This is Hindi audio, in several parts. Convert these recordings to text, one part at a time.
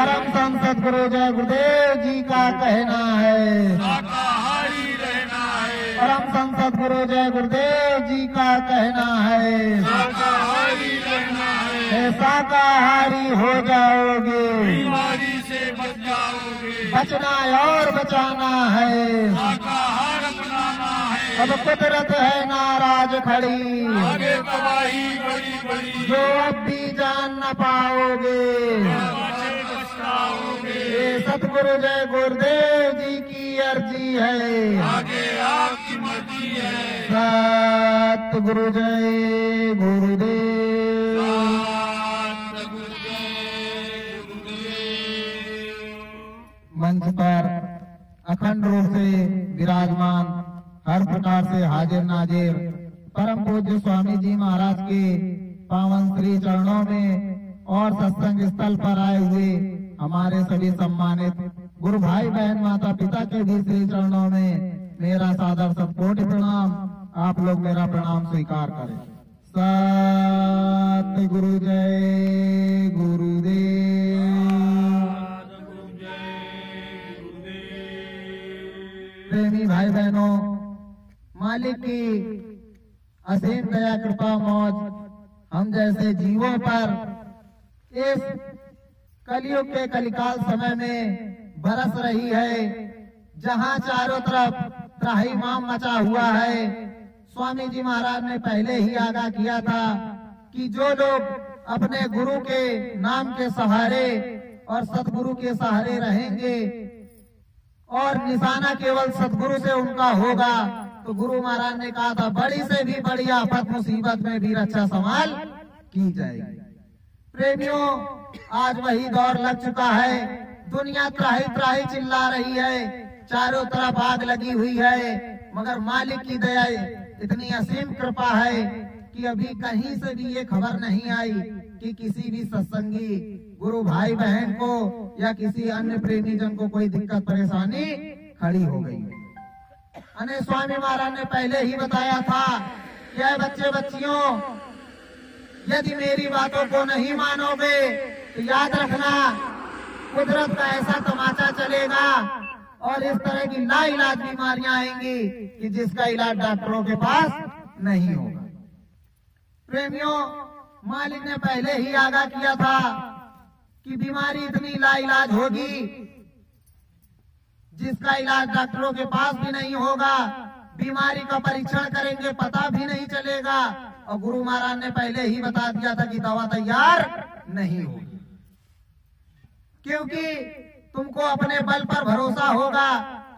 परम संत सद्गुरु जय गुरुदेव जी का कहना है शाकाहारी रहना है। परम संत सद्गुरु जय गुरुदेव जी का कहना है शाकाहारी रहना है। शाकाहारी हो जाओगे, बीमारी से बच जाओगे। बचना और बचाना है। शाकाहार अपनाना है। अब कुदरत है नाराज खड़ी, आगे तबाही बड़ी बड़ी। जो अब भी जान न पाओगे। बचे पछताओगे। ये सतगुरु जय गुरुदेव जी की अर्जी है, आगे आपकी मर्जी है। सतगुरु जय गुरुदेव। मंच पर अखंड रूप से विराजमान, हर प्रकार से हाजिर नाजिर परम पूज्य स्वामी जी महाराज के पावन श्री चरणों में और सत्संग स्थल पर आए हुए हमारे सभी सम्मानित गुरु भाई बहन माता पिता के भी श्री चरणों में मेरा सादर सतकोटि प्रणाम। आप लोग मेरा प्रणाम स्वीकार करें। सतगुरु जय गुरुदेव। प्रेमी भाई बहनों, मालिक की असीम दया कृपा मौज हम जैसे जीवों पर इस कलयुग के कलिकाल समय में बरस रही है, जहां चारों तरफ त्राहिमाम मचा हुआ है। स्वामी जी महाराज ने पहले ही आगाह किया था कि जो लोग अपने गुरु के नाम के सहारे और सतगुरु के सहारे रहेंगे और निशाना केवल सतगुरु से उनका होगा, तो गुरु महाराज ने कहा था बड़ी से भी बड़ी आफत मुसीबत में भी रक्षा संभाल की जाएगी। प्रेमियों, आज वही दौर लग चुका है। दुनिया त्राही त्राही चिल्ला रही है, चारों तरफ आग लगी हुई है, मगर मालिक की दया इतनी असीम कृपा है कि अभी कहीं से भी ये खबर नहीं आई कि किसी भी सत्संगी गुरु भाई बहन को या किसी अन्य प्रेमी जन को कोई दिक्कत परेशानी खड़ी हो गई। अने स्वामी महाराज ने पहले ही बताया था कि बच्चे बच्चियों, यदि मेरी बातों को नहीं मानोगे तो याद रखना कुदरत का ऐसा तमाचा चलेगा और इस तरह की लाइलाज बीमारियां आएंगी कि जिसका इलाज डॉक्टरों के पास नहीं होगा। प्रेमियों, मालिक ने पहले ही आगाह किया था कि बीमारी इतनी लाइलाज होगी जिसका इलाज डॉक्टरों के पास भी नहीं होगा। बीमारी का परीक्षण करेंगे पता भी नहीं चलेगा, और गुरु महाराज ने पहले ही बता दिया था कि दवा तैयार नहीं होगी, क्योंकि तुमको अपने बल पर भरोसा होगा,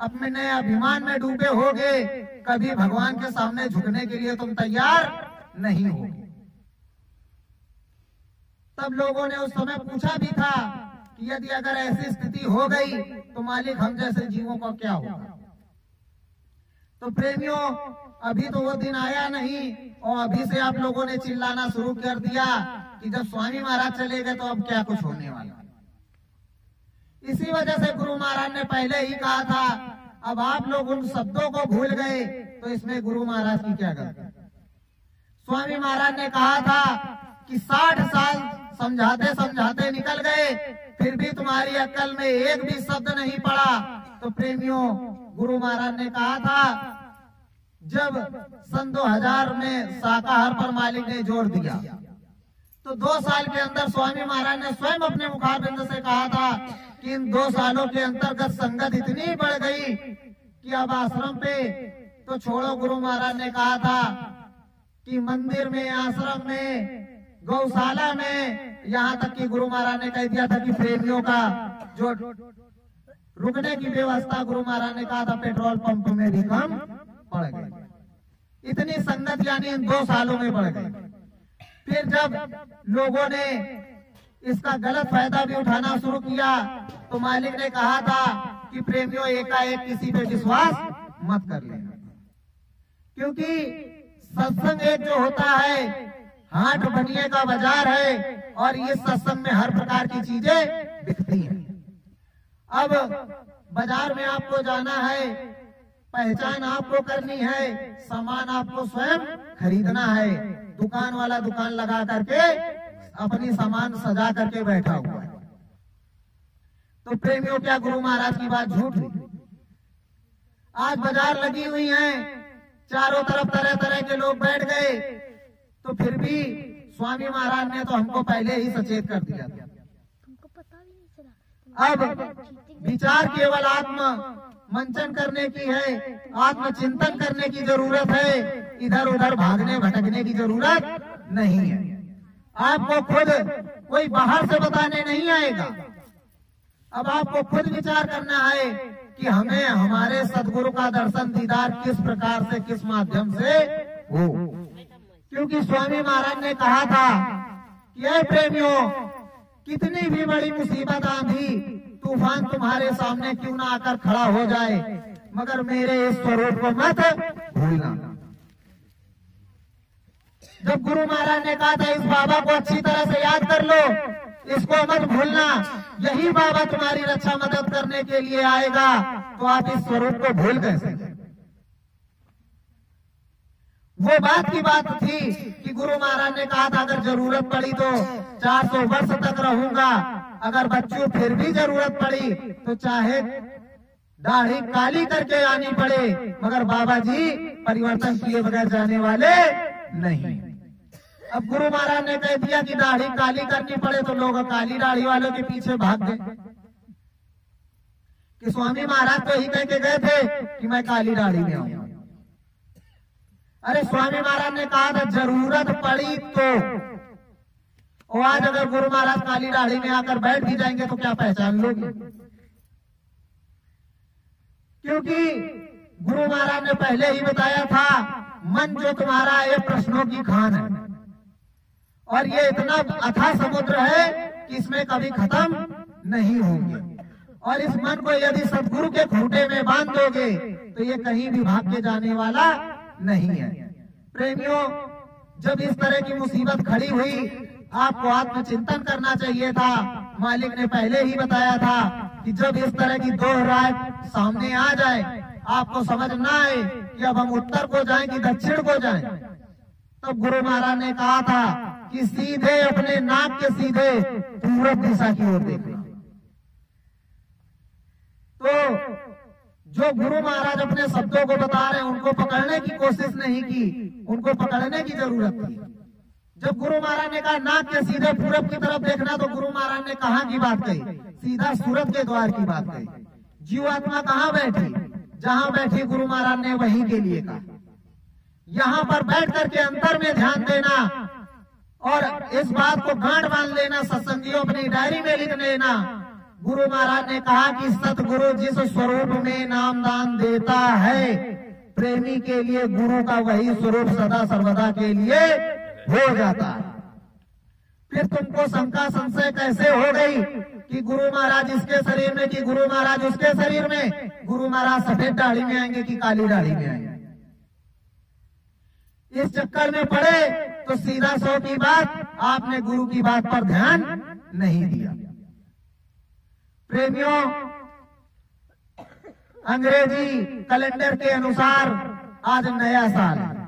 अपने अभिमान में डूबे होगे, कभी भगवान के सामने झुकने के लिए तुम तैयार नहीं होगे। तब लोगों ने उस समय पूछा भी था कि यदि अगर ऐसी स्थिति हो गई तो मालिक हम जैसे जीवों को क्या होगा। तो प्रेमियों, अभी तो वो दिन आया नहीं और अभी से आप लोगों ने चिल्लाना शुरू कर दिया कि जब स्वामी महाराज चले गए तो अब क्या कुछ होने वाला। इसी वजह से गुरु महाराज ने पहले ही कहा था, अब आप लोग उन शब्दों को भूल गए तो इसमें गुरु महाराज की क्या गलती। स्वामी महाराज ने कहा था कि 60 साल समझाते समझाते निकल गए, फिर भी तुम्हारी अक्ल में एक भी शब्द नहीं पड़ा। तो प्रेमियों, गुरु महाराज ने कहा था जब सन 2000 में शाकाहार पर मालिक ने जोर दिया तो 2 साल के अंदर स्वामी महाराज ने स्वयं अपने मुखारबिंद से कहा था कि इन 2 सालों के अंतर्गत संगत इतनी बढ़ गई कि अब आश्रम पे तो छोड़ो। गुरु महाराज ने कहा था कि मंदिर में, आश्रम में, गौशाला में, यहाँ तक कि गुरु महाराज ने कह दिया था कि प्रेमियों का जो रुकने की व्यवस्था गुरु महाराज ने कहा था पेट्रोल पंप में भी कम पड़ गई। इतनी संगत यानी इन 2 सालों में बढ़ गई। फिर जब लोगों ने इसका गलत फायदा भी उठाना शुरू किया तो मालिक ने कहा था कि प्रेमियों, एकाएक किसी पे विश्वास मत कर लेना, क्योंकि सत्संग एक जो होता है हाट बनिए का बाजार है और ये सत्संग में हर प्रकार की चीजें बिकती हैं। अब बाजार में आपको जाना है, पहचान आपको करनी है, सामान आपको स्वयं खरीदना है। दुकान वाला दुकान लगा करके अपनी सामान सजा करके बैठा हुआ है। तो प्रेमियों, क्या गुरु महाराज की बात झूठ हुई? आज बाजार लगी हुई है, चारों तरफ तरह तरह के लोग बैठ गए, तो फिर भी स्वामी महाराज ने तो हमको पहले ही सचेत कर दिया था। अब विचार केवल आत्म मंचन करने की है, आत्मचिंतन करने की जरूरत है, इधर उधर भागने भटकने की जरूरत नहीं है। आपको खुद कोई बाहर से बताने नहीं आएगा। अब आपको खुद विचार करना है कि हमें हमारे सदगुरु का दर्शन दीदार किस प्रकार से, किस माध्यम से हो। क्योंकि स्वामी महाराज ने कहा था कि ऐ प्रेमियों, कितनी भी बड़ी मुसीबत, आंधी तूफान तुम्हारे सामने क्यों ना आकर खड़ा हो जाए, मगर मेरे इस स्वरूप को मत भूलना। जब गुरु महाराज ने कहा था इस बाबा को अच्छी तरह से याद कर लो, इसको मत भूलना, यही बाबा तुम्हारी रक्षा मदद करने के लिए आएगा, तो आप इस स्वरूप को भूल कैसे? वो बात की बात थी कि गुरु महाराज ने कहा था अगर जरूरत पड़ी तो 400 वर्ष तक रहूंगा, अगर बच्चों फिर भी जरूरत पड़ी तो चाहे दाढ़ी काली करके आनी पड़े, मगर बाबा जी परिवर्तन किए बगैर जाने वाले नहीं। अब गुरु महाराज ने कह दिया कि दाढ़ी काली करनी पड़े, तो लोग काली दाढ़ी वालों के पीछे भाग गए कि स्वामी महाराज तो ही कह के गए थे कि मैं काली दाढ़ी में आऊंगा। अरे स्वामी महाराज ने कहा था जरूरत पड़ी तो, और आज अगर गुरु महाराज काली दाढ़ी में आकर बैठ भी जाएंगे तो क्या पहचान लोगे? क्योंकि गुरु महाराज ने पहले ही बताया था, मन जो तुम्हारा ये प्रश्नों की खान है, और ये इतना अथाह समुद्र है कि इसमें कभी खत्म नहीं होंगे। और इस मन को यदि सदगुरु के खूंटे में बांध दोगे तो ये कहीं भी भाग के जाने वाला नहीं है। प्रेमियों, जब इस तरह की मुसीबत खड़ी हुई, आपको आत्मचिंतन करना चाहिए था। मालिक ने पहले ही बताया था कि जब इस तरह की दो राय सामने आ जाए, आपको समझ ना आए कि अब हम उत्तर को जाएं कि दक्षिण को जाएं, तब गुरु महाराज ने कहा था कि सीधे अपने नाक के सीधे पूर्व दिशा की ओर देखना। तो जो गुरु महाराज अपने शब्दों को बता रहे हैं, उनको पकड़ने की कोशिश नहीं की, उनको पकड़ने की जरूरत थी। जब गुरु महाराज ने कहा नाक के सीधे पूरब की तरफ देखना, तो गुरु महाराज ने कहाँ की बात कही? सीधा सूरत के द्वार की बात कही। जीवात्मा कहाँ बैठी? जहां बैठी गुरु महाराज ने वहीं के लिए कहा। यहाँ पर बैठ करके अंतर में ध्यान देना और इस बात को गांठ बांध लेना, सत्संगियों अपनी डायरी में लिख लेना। गुरु महाराज ने कहा कि सतगुरु जिस स्वरूप में नाम दान देता है, प्रेमी के लिए गुरु का वही स्वरूप सदा सर्वदा के लिए हो जाता है। फिर तुमको शंका संशय कैसे हो गई कि गुरु महाराज इसके शरीर में कि गुरु महाराज उसके शरीर में, गुरु महाराज सफेद दाढ़ी में आएंगे कि काली दाढ़ी में आएंगे? इस चक्कर में पड़े तो सीधा 100 की बात, आपने गुरु की बात पर ध्यान नहीं दिया। प्रेमियों, अंग्रेजी कैलेंडर के अनुसार आज नया साल है,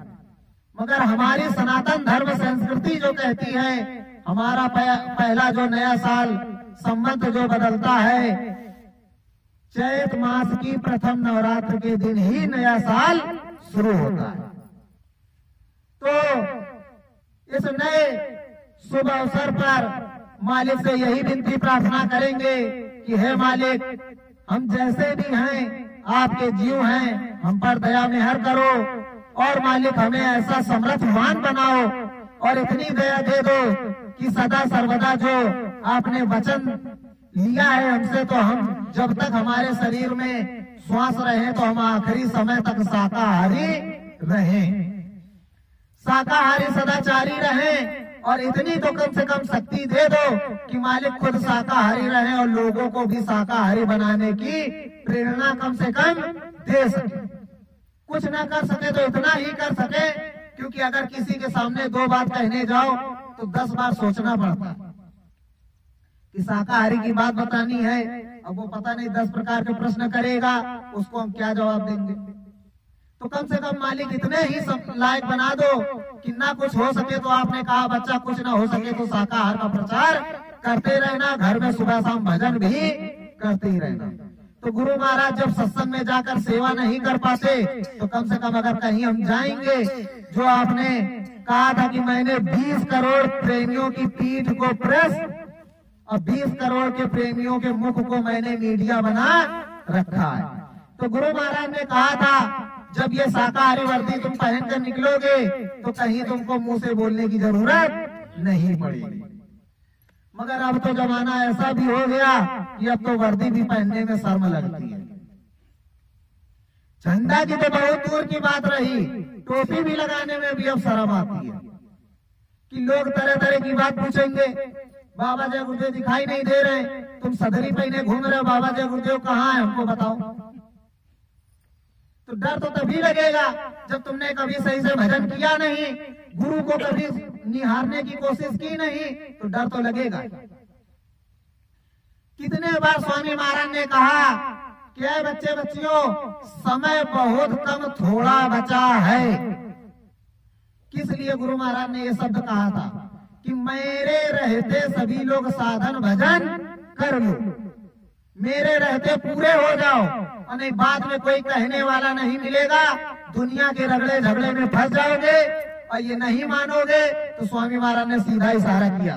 मगर हमारी सनातन धर्म संस्कृति जो कहती है हमारा पहला जो नया साल संवत जो बदलता है, चैत मास की प्रथम नवरात्र के दिन ही नया साल शुरू होता है। तो इस नए शुभ अवसर पर मालिक से यही विनती प्रार्थना करेंगे कि हे मालिक, हम जैसे भी हैं आपके जीव हैं, हम पर दया मेहर करो, और मालिक हमें ऐसा समर्थवान बनाओ और इतनी दया दे दो कि सदा सर्वदा जो आपने वचन लिया है हमसे, तो हम जब तक हमारे शरीर में श्वास रहे तो हम आखिरी समय तक शाकाहारी रहें, शाकाहारी सदाचारी रहें। और इतनी तो कम से कम शक्ति दे दो कि मालिक खुद शाकाहारी रहे और लोगों को भी शाकाहारी बनाने की प्रेरणा कम से कम दे सके। कुछ ना कर सके तो इतना ही कर सके, क्योंकि अगर किसी के सामने 2 बात कहने जाओ तो 10 बार सोचना पड़ता है कि शाकाहारी की बात बतानी है। अब वो पता नहीं 10 प्रकार के प्रश्न करेगा, उसको हम क्या जवाब देंगे। तो कम से कम मालिक इतने ही लायक बना दो कि ना कुछ हो सके तो आपने कहा बच्चा कुछ ना हो सके तो शाकाहार का प्रचार करते रहना, घर में सुबह शाम भजन भी करते ही रहना। तो गुरु महाराज जब सत्संग में जाकर सेवा नहीं कर पाते तो कम से कम अगर कहीं हम जाएंगे, जो आपने कहा था कि मैंने 20 करोड़ प्रेमियों की पीठ को प्रेस और 20 करोड़ के प्रेमियों के मुख को मैंने मीडिया बना रखा है। तो गुरु महाराज ने कहा था जब ये शाकाहारी वर्दी तुम पहनकर निकलोगे तो कहीं तुमको मुंह से बोलने की जरूरत नहीं पड़ेगी। मगर अब तो जमाना ऐसा भी हो गया कि अब तो वर्दी भी पहनने में शर्म लगती है। झंडा की तो बहुत दूर की बात रही, टोपी भी लगाने में भी अब शर्म आती है कि लोग तरह तरह की बात पूछेंगे। बाबा जय गुरुदेव दिखाई नहीं दे रहे, तुम सदरी पहने घूम रहे हो, बाबा जय गुरुदेव कहाँ है हमको बताओ। तो डर तो तभी लगेगा जब तुमने कभी सही से भजन किया नहीं, गुरु को कभी निहारने की कोशिश की नहीं, तो डर तो लगेगा। कितने बार स्वामी महाराज ने कहा कि ऐ बच्चे बच्चियों, समय बहुत कम थोड़ा बचा है। किस लिए गुरु महाराज ने ये शब्द कहा था कि मेरे रहते सभी लोग साधन भजन कर लो, मेरे रहते पूरे हो जाओ, और नहीं बाद में कोई कहने वाला नहीं मिलेगा, दुनिया के रगड़े झगड़े में फंस जाओगे और ये नहीं मानोगे। तो स्वामी महाराज ने सीधा इशारा किया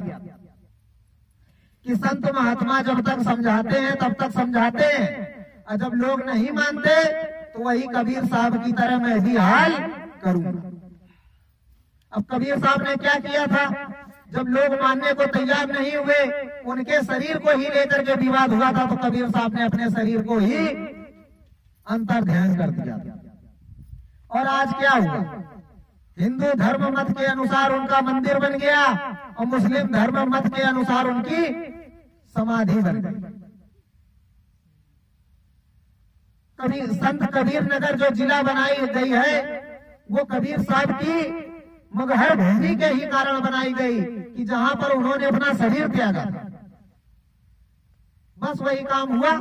कि संत महात्मा जब तक समझाते हैं तब तक समझाते हैं, और जब लोग नहीं मानते तो वही कबीर साहब की तरह मैं भी हाल करूंगा। अब कबीर साहब ने क्या किया था, जब लोग मानने को तैयार नहीं हुए, उनके शरीर को ही लेकर के विवाद हुआ था, तो कबीर साहब ने अपने शरीर को ही अंतर ध्यान कर दिया था। और आज क्या हुआ, हिंदू धर्म मत के अनुसार उनका मंदिर बन गया और मुस्लिम धर्म मत के अनुसार उनकी समाधि बन गई। कभी संत कबीर नगर जो जिला बनाई गई है वो कबीर साहब की मगहर भूमि के ही कारण बनाई गई कि जहां पर उन्होंने अपना शरीर त्यागा था। बस वही काम हुआ,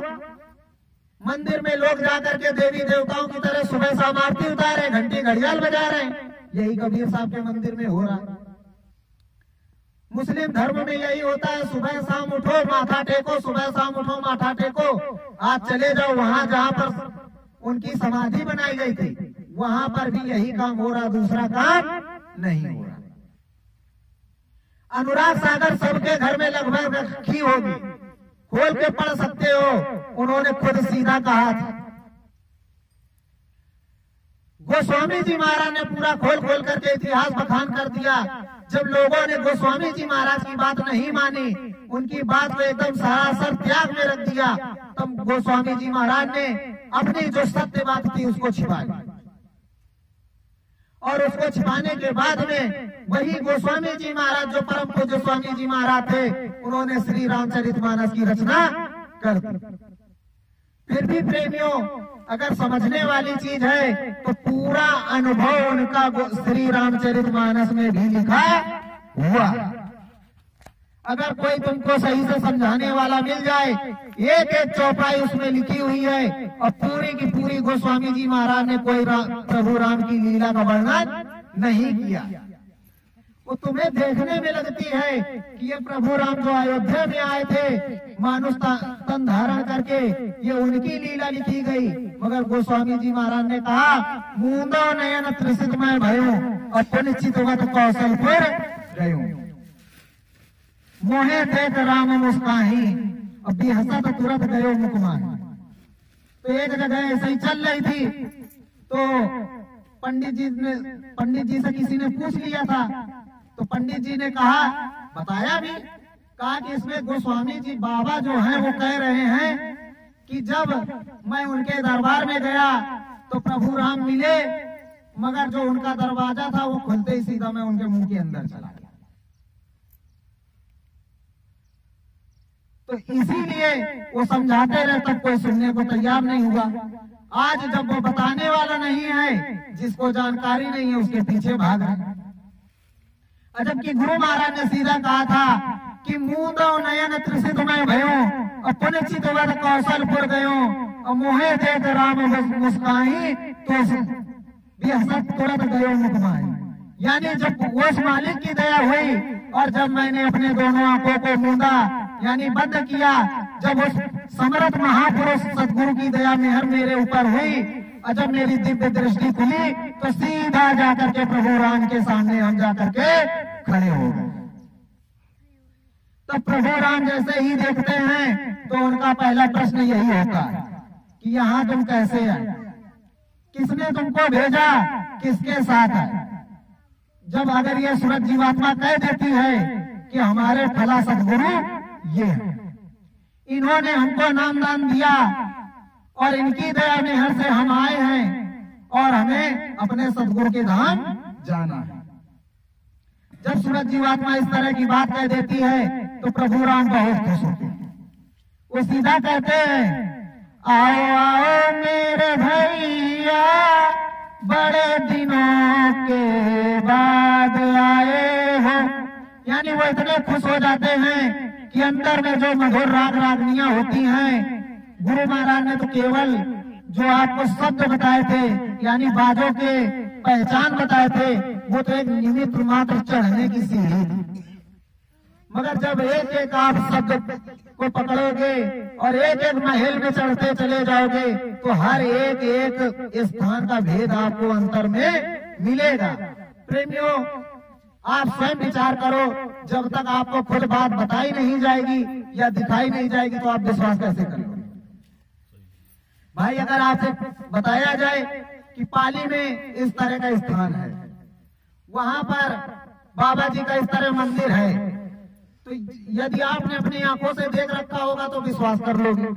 मंदिर में लोग जाकर के देवी देवताओं की तरह सुबह शाम आरती उतारे, घंटी घड़ियाल बजा रहे हैं, यही कबीर साहब के मंदिर में हो रहा है। मुस्लिम धर्म में यही होता है, सुबह शाम उठो माथा टेको, सुबह शाम उठो माथा टेको। आज चले जाओ वहां जहां पर उनकी समाधि बनाई गई थी, वहां पर भी यही काम हो रहा, दूसरा काम नहीं हो रहा। अनुराग सागर सबके घर में लगभग रखी होगी, खोल के पढ़ सकते हो, उन्होंने खुद सीधा कहा था। गोस्वामी जी महाराज ने पूरा खोल खोल करके इतिहास बखान कर दिया। जब लोगों ने गोस्वामी जी महाराज की बात नहीं मानी, उनकी बात को एकदम सरासर त्याग में रख दिया, तब गोस्वामी जी महाराज ने अपनी जो सत्य बात थी उसको छिपा लिया। और उसको छिपाने के बाद में वही गोस्वामी जी महाराज जो परम पूज्य स्वामी जी महाराज थे, उन्होंने श्री रामचरितमानस की रचना कर दी। फिर भी प्रेमियों, अगर समझने वाली चीज है तो पूरा अनुभव उनका श्री रामचरितमानस में भी लिखा हुआ। अगर कोई तुमको सही से समझाने वाला मिल जाए, एक एक चौपाई उसमें लिखी हुई है, और पूरी की पूरी गोस्वामी जी महाराज ने कोई प्रभु राम की लीला का वर्णन नहीं किया। वो तुम्हें देखने में लगती है कि ये प्रभु राम जो अयोध्या में आए थे मानुष तन धारण करके, ये उनकी लीला लिखी गई। मगर गोस्वामी जी महाराज ने कहा, मूंदो नयन त्रिसित में भयो अपन चितवत कौशलपुर गयो, मोहे देख राम मुस्काही अभी हंसा तो तुरंत गयो मुकमान। तो एक जगह ऐसे ही चल रही थी, तो पंडित जी से किसी ने पूछ लिया था, तो पंडित जी ने कहा, बताया भी, कहा कि इसमें गोस्वामी जी बाबा जो हैं वो कह रहे हैं कि जब मैं उनके दरबार में गया तो प्रभु राम मिले, मगर जो उनका दरवाजा था वो खुलते ही सीधा मैं उनके मुंह के अंदर चला गया। तो इसीलिए वो समझाते रहे, तब कोई सुनने को तैयार नहीं हुआ। आज जब वो बताने वाला नहीं है, जिसको जानकारी नहीं है, उसके पीछे भाग रहे। जबकि गुरु महाराज ने सीधा कहा था कि मूंदो नयन त्रिसित में भयो अपने चितवत कौशलपुर गयो, और मोहे देख राम मुस्काही तो बेहसत तुरंत गयो मुकमाही। यानी जब उस मालिक की दया हुई और जब मैंने अपने दोनों आंखों को मूंदा यानी बंद किया, जब उस समर्थ महापुरुष सदगुरु की दया मेहर मेरे ऊपर हुई और जब मेरी दिव्य दृष्टि खुली तो सीधा जाकर के प्रभु राम के सामने हम जाकर के खड़े हो गए। तो प्रभु राम जैसे ही देखते हैं तो उनका पहला प्रश्न यही होता है कि यहाँ तुम कैसे आए, किसने तुमको भेजा, किसके साथ आए। जब अगर ये सूरज जीवात्मा कह देती है कि हमारे फला सदगुरु ये है, इन्होंने हमको नामदान दिया और इनकी दया मेहर से हम आए हैं और हमें अपने सदगुरु के धाम जाना है। जब सूरज जीवात्मा इस तरह की बात कह देती है तो प्रभु राम बहुत खुश होते हैं। वो सीधा कहते हैं, आओ आओ मेरे भैया, बड़े दिनों के बाद आए हो। यानी वो इतने खुश हो जाते हैं कि अंदर में जो मधुर राग रागनियां होती हैं, गुरु महाराज ने तो केवल जो आपको शब्द बताए थे यानी बाजों के पहचान बताए थे, वो तो एक निमित्त मात्र चढ़ने की सीढ़ी थी। मगर जब एक एक आप शब्द को पकड़ोगे और एक एक महल में चढ़ते चले जाओगे तो हर एक एक स्थान का भेद आपको अंतर में मिलेगा। प्रेमियों, आप स्वयं विचार करो, जब तक आपको खुद बात बताई नहीं जाएगी या दिखाई नहीं जाएगी तो आप विश्वास कैसे करोगे। भाई, अगर आपसे बताया जाए कि पाली में इस तरह का स्थान है, वहां पर बाबा जी का इस तरह मंदिर है, तो यदि आपने अपनी आंखों से देख रखा होगा तो विश्वास कर लोगे।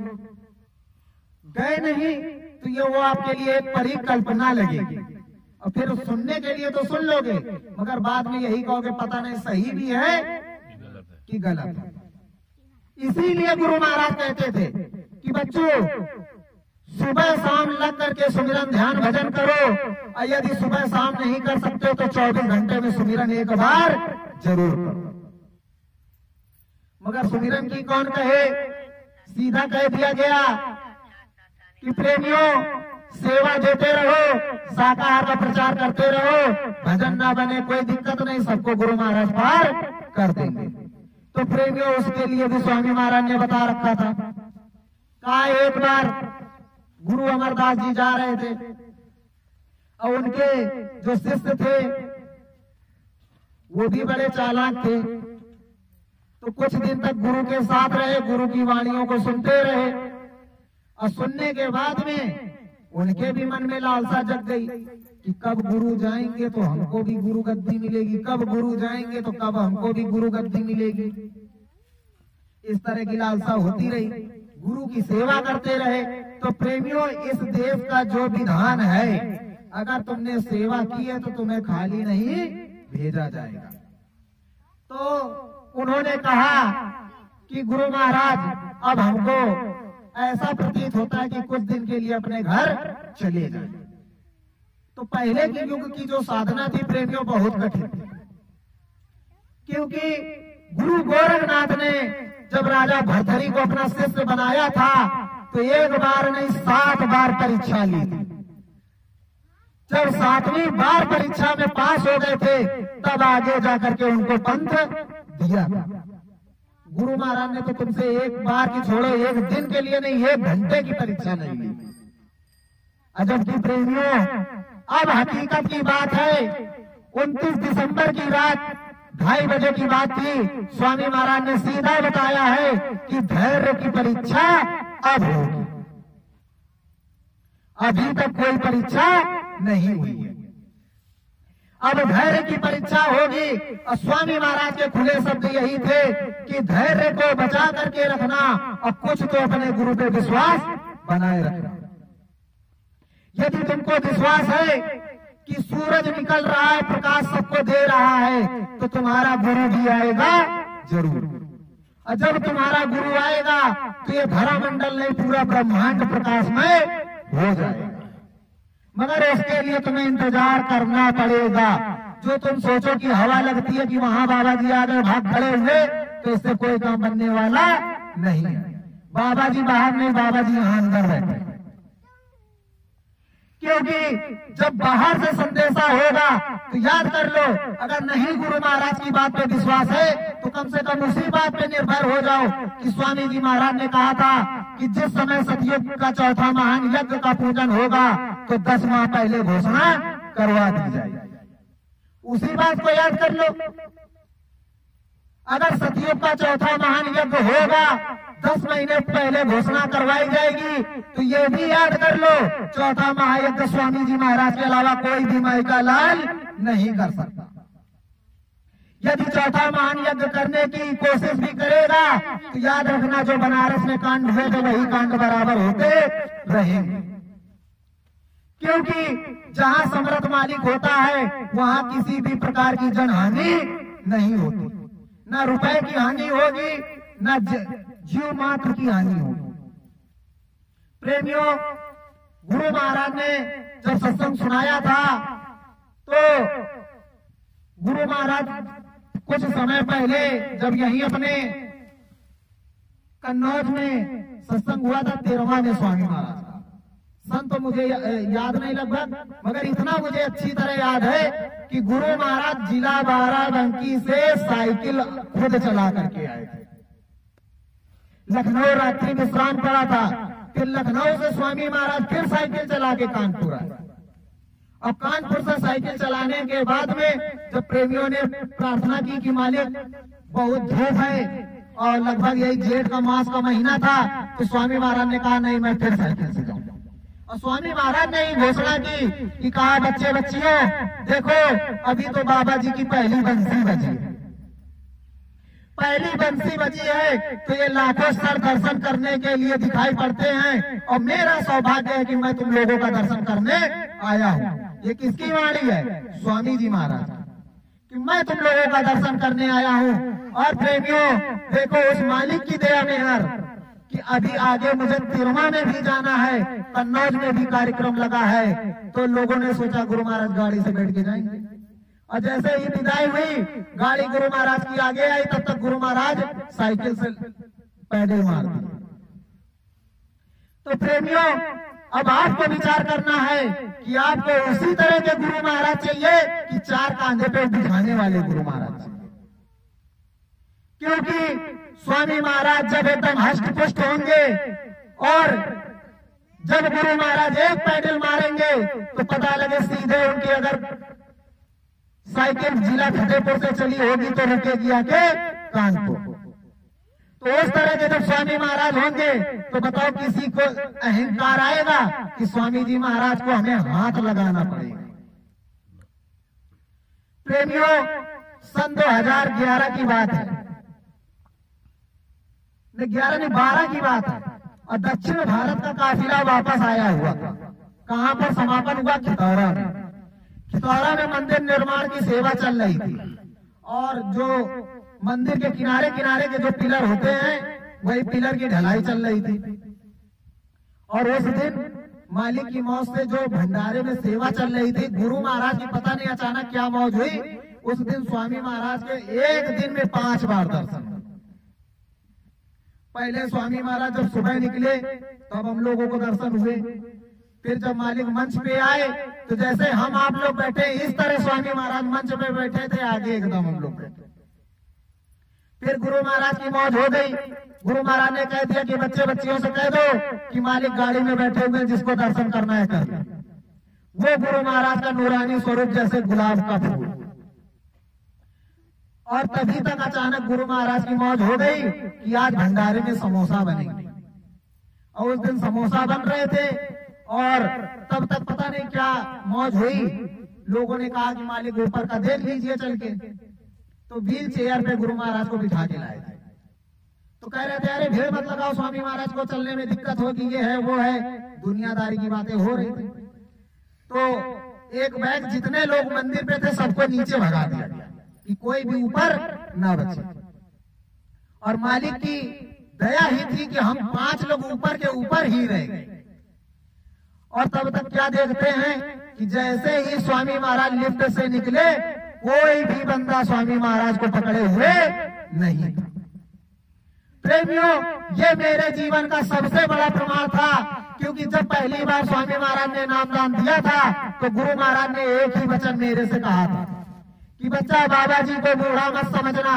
गए नहीं तो ये वो आपके लिए एक परिकल्पना लगेगी और फिर सुनने के लिए तो सुन लोगे, मगर बाद में यही कहोगे पता नहीं सही भी है कि गलत है। इसीलिए गुरु महाराज कहते थे कि बच्चों, सुबह शाम लग करके सुमिरन ध्यान भजन करो, और यदि सुबह शाम नहीं कर सकते तो 24 घंटे में सुमिरन एक बार जरूर करो। मगर सुमिरन की कौन कहे, सीधा कह दिया गया कि प्रेमियों, सेवा देते रहो, शाकाहार का प्रचार करते रहो, भजन ना बने कोई दिक्कत नहीं, सबको गुरु महाराज पार कर देंगे। तो प्रेमियों, उसके लिए भी स्वामी महाराज ने बता रखा था। कहा एक बार गुरु अमरदास जी जा रहे थे और उनके जो शिष्य थे वो भी बड़े चालाक थे, तो कुछ दिन तक गुरु के साथ रहे, गुरु की वाणियों को सुनते रहे, और सुनने के बाद में उनके भी मन में लालसा जग गई कि कब गुरु जाएंगे तो हमको भी गुरु गद्दी मिलेगी, कब गुरु जाएंगे तो कब हमको भी गुरु गद्दी मिलेगी। इस तरह की लालसा होती रही, गुरु की सेवा करते रहे। तो प्रेमियों, इस देव का जो विधान है, अगर तुमने सेवा की है तो तुम्हें खाली नहीं भेजा जाएगा। तो उन्होंने कहा कि गुरु महाराज, अब हमको ऐसा प्रतीत होता है कि कुछ दिन के लिए अपने घर चले जाए। तो पहले के युग की जो साधना थी प्रेमियों, बहुत कठिन थी, क्योंकि गुरु गोरखनाथ ने जब राजा भरथरी को अपना शिष्य बनाया था तो एक बार नहीं 7 बार परीक्षा ली थी। जब 7वीं बार परीक्षा में पास हो गए थे तब आगे जाकर के उनको पंथ दिया। गुरु महाराज ने तो तुमसे एक बार की छोड़ो, एक दिन के लिए नहीं, 1 घंटे की परीक्षा नहीं ली। अजब की प्रेमियों, अब हकीकत की बात है, 29 दिसंबर की रात 2:30 बजे की बात थी। स्वामी महाराज ने सीधा बताया है कि धैर्य की परीक्षा अब होगी। अभी तक कोई परीक्षा नहीं हुई है, अब धैर्य की परीक्षा होगी। और स्वामी महाराज के खुले शब्द यही थे कि धैर्य को बचा करके रखना और कुछ तो अपने गुरु पे विश्वास बनाए रखना। यदि तुमको विश्वास है कि सूरज निकल रहा है, प्रकाश सबको दे रहा है, तो तुम्हारा गुरु भी आएगा जरूर। और जब तुम्हारा गुरु आएगा तो ये धरा मंडल नहीं, पूरा ब्रह्मांड प्रकाशमय हो जाएगा। मगर उसके लिए तुम्हें इंतजार करना पड़ेगा। जो तुम सोचो कि हवा लगती है कि वहां बाबा जी आ गए, भाग खड़े हुए, तो इससे कोई काम बनने वाला नहीं है। बाबा जी बाहर नहीं, बाबा जी यहां अंदर रहते हैं। क्योंकि जब बाहर से संदेशा होगा तो याद कर लो, अगर नहीं गुरु महाराज की बात पे विश्वास है तो कम से कम उसी बात पे निर्भर हो जाओ कि स्वामी जी महाराज ने कहा था कि जिस समय सतयुग का चौथा महान यज्ञ का पूजन होगा तो 10 माह पहले घोषणा करवा दी जाएगी। उसी बात को याद कर लो। अगर सतयुग का चौथा महान यज्ञ होगा 10 महीने पहले घोषणा करवाई जाएगी, तो ये भी याद कर लो चौथा महायज्ञ स्वामी जी महाराज के अलावा कोई भी माई का लाल नहीं कर सकता। यदि चौथा महान यज्ञ करने की कोशिश भी करेगा तो याद रखना जो बनारस में कांड हुए थे वही कांड बराबर होते रहेंगे, क्योंकि जहां समर्थ मालिक होता है वहां किसी भी प्रकार की जनहानि नहीं होती, न रुपए की हानि होगी न जीव मात्र की हानि होगी। प्रेमियों, गुरु महाराज ने जब सत्संग सुनाया था तो गुरु महाराज कुछ समय पहले जब यहीं अपने कन्नौज में सत्संग हुआ था 13वां में स्वामी महाराज का, सन तो मुझे याद नहीं लगभग, मगर इतना मुझे अच्छी तरह याद है कि गुरु महाराज जिला बाराबंकी से साइकिल खुद चला करके आए थे। लखनऊ रात्रि विश्राम पड़ा था, फिर लखनऊ से स्वामी महाराज फिर साइकिल चला के कानपुर आए। अब कानपुर से साइकिल चलाने के बाद में जब प्रेमियों ने प्रार्थना की कि मालिक बहुत धूप है और लगभग यही जेठ का मास का महीना था, तो स्वामी महाराज ने कहा नहीं मैं फिर साइकिल से जाऊंगा। और स्वामी महाराज ने ही घोषणा की कि कहा बच्चे बच्चियों देखो अभी तो बाबा जी की पहली बंसी बजी है, पहली बंसी बजी है तो ये लाखों सर दर्शन करने के लिए दिखाई पड़ते हैं और मेरा सौभाग्य है कि मैं तुम लोगों का दर्शन करने आया हूँ। ये किसकी वाणी है? स्वामी जी महाराज कि मैं तुम लोगों का दर्शन करने आया हूँ। और प्रेमियों देखो उस मालिक की दया मेहर कि अभी आगे मुझे तिरुमा में भी जाना है, कन्नौज में भी कार्यक्रम लगा है, तो लोगों ने सोचा गुरु महाराज गाड़ी से बैठ के जाएंगे। और जैसे ही विदाई हुई गाड़ी गुरु महाराज की आगे आई तब तक गुरु महाराज साइकिल से पैदल मार दिए। तो प्रेमियों अब आपको विचार करना है कि आपको उसी तरह के गुरु महाराज चाहिए कि 4 कांधे पे बिठाने वाले गुरु महाराज चाहिए, क्योंकि स्वामी महाराज जब एकदम हष्ट पुष्ट होंगे और जब गुरु महाराज एक पैडल मारेंगे तो पता लगे सीधे उनकी अगर साइकिल जिला फतेहपुर से चली होगी तो रुकेगी आके कानपुर। तो उस तरह के जब स्वामी महाराज होंगे तो बताओ किसी को अहंकार आएगा कि स्वामी जी महाराज को हमें हाथ लगाना पड़ेगा। प्रेमियों सन 2011 की बात है, 11 नहीं 12 की बात है, और दक्षिण भारत का काफिला वापस आया हुआ था। कहां पर समापन हुआ? खितौरा में। खितौरा में मंदिर निर्माण की सेवा चल रही थी और जो मंदिर के किनारे किनारे के जो पिलर होते हैं वही पिलर की ढलाई चल रही थी। और उस दिन मालिक की मौत से जो भंडारे में सेवा चल रही थी, गुरु महाराज की पता नहीं अचानक क्या मौत हुई, उस दिन स्वामी महाराज के एक दिन में 5 बार दर्शन। पहले स्वामी महाराज जब सुबह निकले तब हम लोगों को दर्शन हुए, फिर जब मालिक मंच पे आए तो जैसे हम आप लोग बैठे इस तरह स्वामी महाराज मंच पे बैठे थे, आगे एकदम हम लोग बैठे। फिर गुरु महाराज की मौत हो गई। गुरु महाराज ने कह दिया कि बच्चे बच्चियों से कह दो कि मालिक गाड़ी में बैठे हुए जिसको दर्शन करना है कर। वो गुरु महाराज का नूरानी स्वरूप जैसे गुलाब का फूल। और तभी तक अचानक गुरु महाराज की मौत हो गई कि आज भंडारे में समोसा बनेंगे, और उस दिन समोसा बन रहे थे और तब तक पता नहीं क्या मौज हुई। लोगों ने कहा कि मालिक ऊपर का देख लीजिए चल के, तो व्हील चेयर पे गुरु महाराज को बिठा के लाए थे। तो कह रहे थे अरे भीड़ मत लगाओ, स्वामी महाराज को चलने में दिक्कत होगी, ये है वो है, दुनियादारी की बातें हो रही थी। तो एक बैग जितने लोग मंदिर पे थे सबको नीचे भगा दिया कि कोई भी ऊपर ना बचे। और मालिक की दया ही थी कि हम 5 लोग ऊपर के ऊपर ही रह गए। और तब तक क्या देखते हैं कि जैसे ही स्वामी महाराज लिफ्ट से निकले कोई भी बंदा स्वामी महाराज को पकड़े हुए नहीं था। प्रेमियों ये मेरे जीवन का सबसे बड़ा प्रमाण था क्योंकि जब पहली बार स्वामी महाराज ने नामदान दिया था तो गुरु महाराज ने एक ही वचन मेरे से कहा था कि बच्चा, बाबा जी को बूढ़ा मत समझना।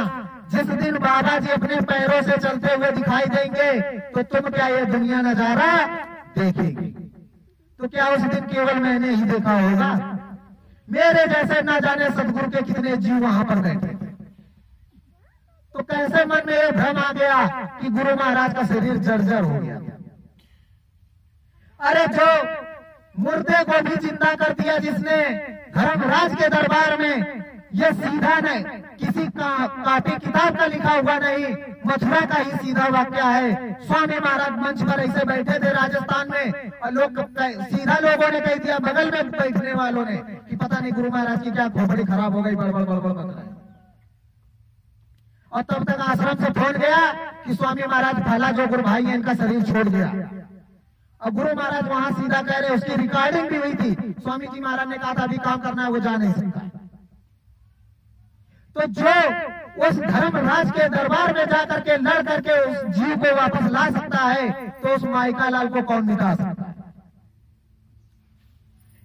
जिस दिन बाबा जी अपने पैरों से चलते हुए दिखाई देंगे तो तुम क्या ये दुनिया नजारा देखेगी? तो क्या उस दिन केवल मैंने ही देखा होगा? मेरे जैसे ना जाने सदगुरु के कितने जीव वहां पर बैठे थे। तो कैसे मन में ये भ्रम आ गया कि गुरु महाराज का शरीर जर्जर हो गया। अरे जो मुर्दे को भी जिंदा कर दिया जिसने धर्मराज के दरबार में, ये सीधा नहीं, किसी कॉपी किताब का लिखा हुआ नहीं, मथुरा का ही सीधा वाक्य है। स्वामी महाराज मंच पर ऐसे बैठे थे राजस्थान में और लोग सीधा लोगों ने कह दिया, बगल में बैठने वालों ने, कि पता नहीं गुरु महाराज की क्या खोपड़ी खराब हो गई, बड़बड़ बड़बड़ बन रहा है। और तब तक आश्रम से फोन गया कि स्वामी महाराज फला जो गुरु भाई है इनका शरीर छोड़ गया। अब गुरु महाराज वहां सीधा कह रहे, उसकी रिकॉर्डिंग भी हुई थी। स्वामी जी महाराज ने कहा था अभी काम करना है, वो जा नहीं सकता। तो जो उस धर्मराज के दरबार में जाकर के लड़ करके उस जीव को वापस ला सकता है, तो उस माइका लाल को कौन मिटा सकता है?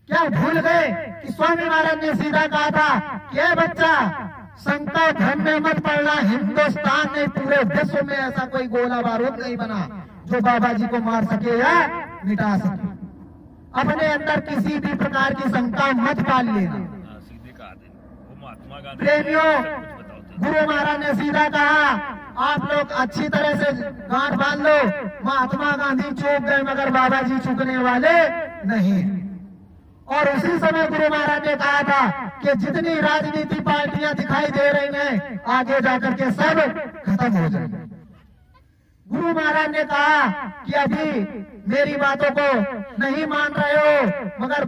क्या भूल गए कि स्वामी महाराज ने सीधा कहा था कि ये बच्चा, शंका धर्म में मत पड़ना, हिंदुस्तान में पूरे विश्व में ऐसा कोई गोला बारूद नहीं बना जो बाबा जी को मार सके या मिटा सके। अपने अंदर किसी भी प्रकार की शंका मत पाल लेना। प्रेमियों, गुरु महाराज ने सीधा कहा, आप लोग अच्छी तरह से गांठ बांध लो, महात्मा गांधी चूक गए मगर बाबा जी चूकने वाले नहीं। और उसी समय गुरु महाराज ने कहा था कि जितनी राजनीति पार्टियां दिखाई दे रही हैं, आगे जाकर के सब खत्म हो जाएंगे। गुरु महाराज ने कहा कि अभी मेरी बातों को नहीं मान रहे हो, मगर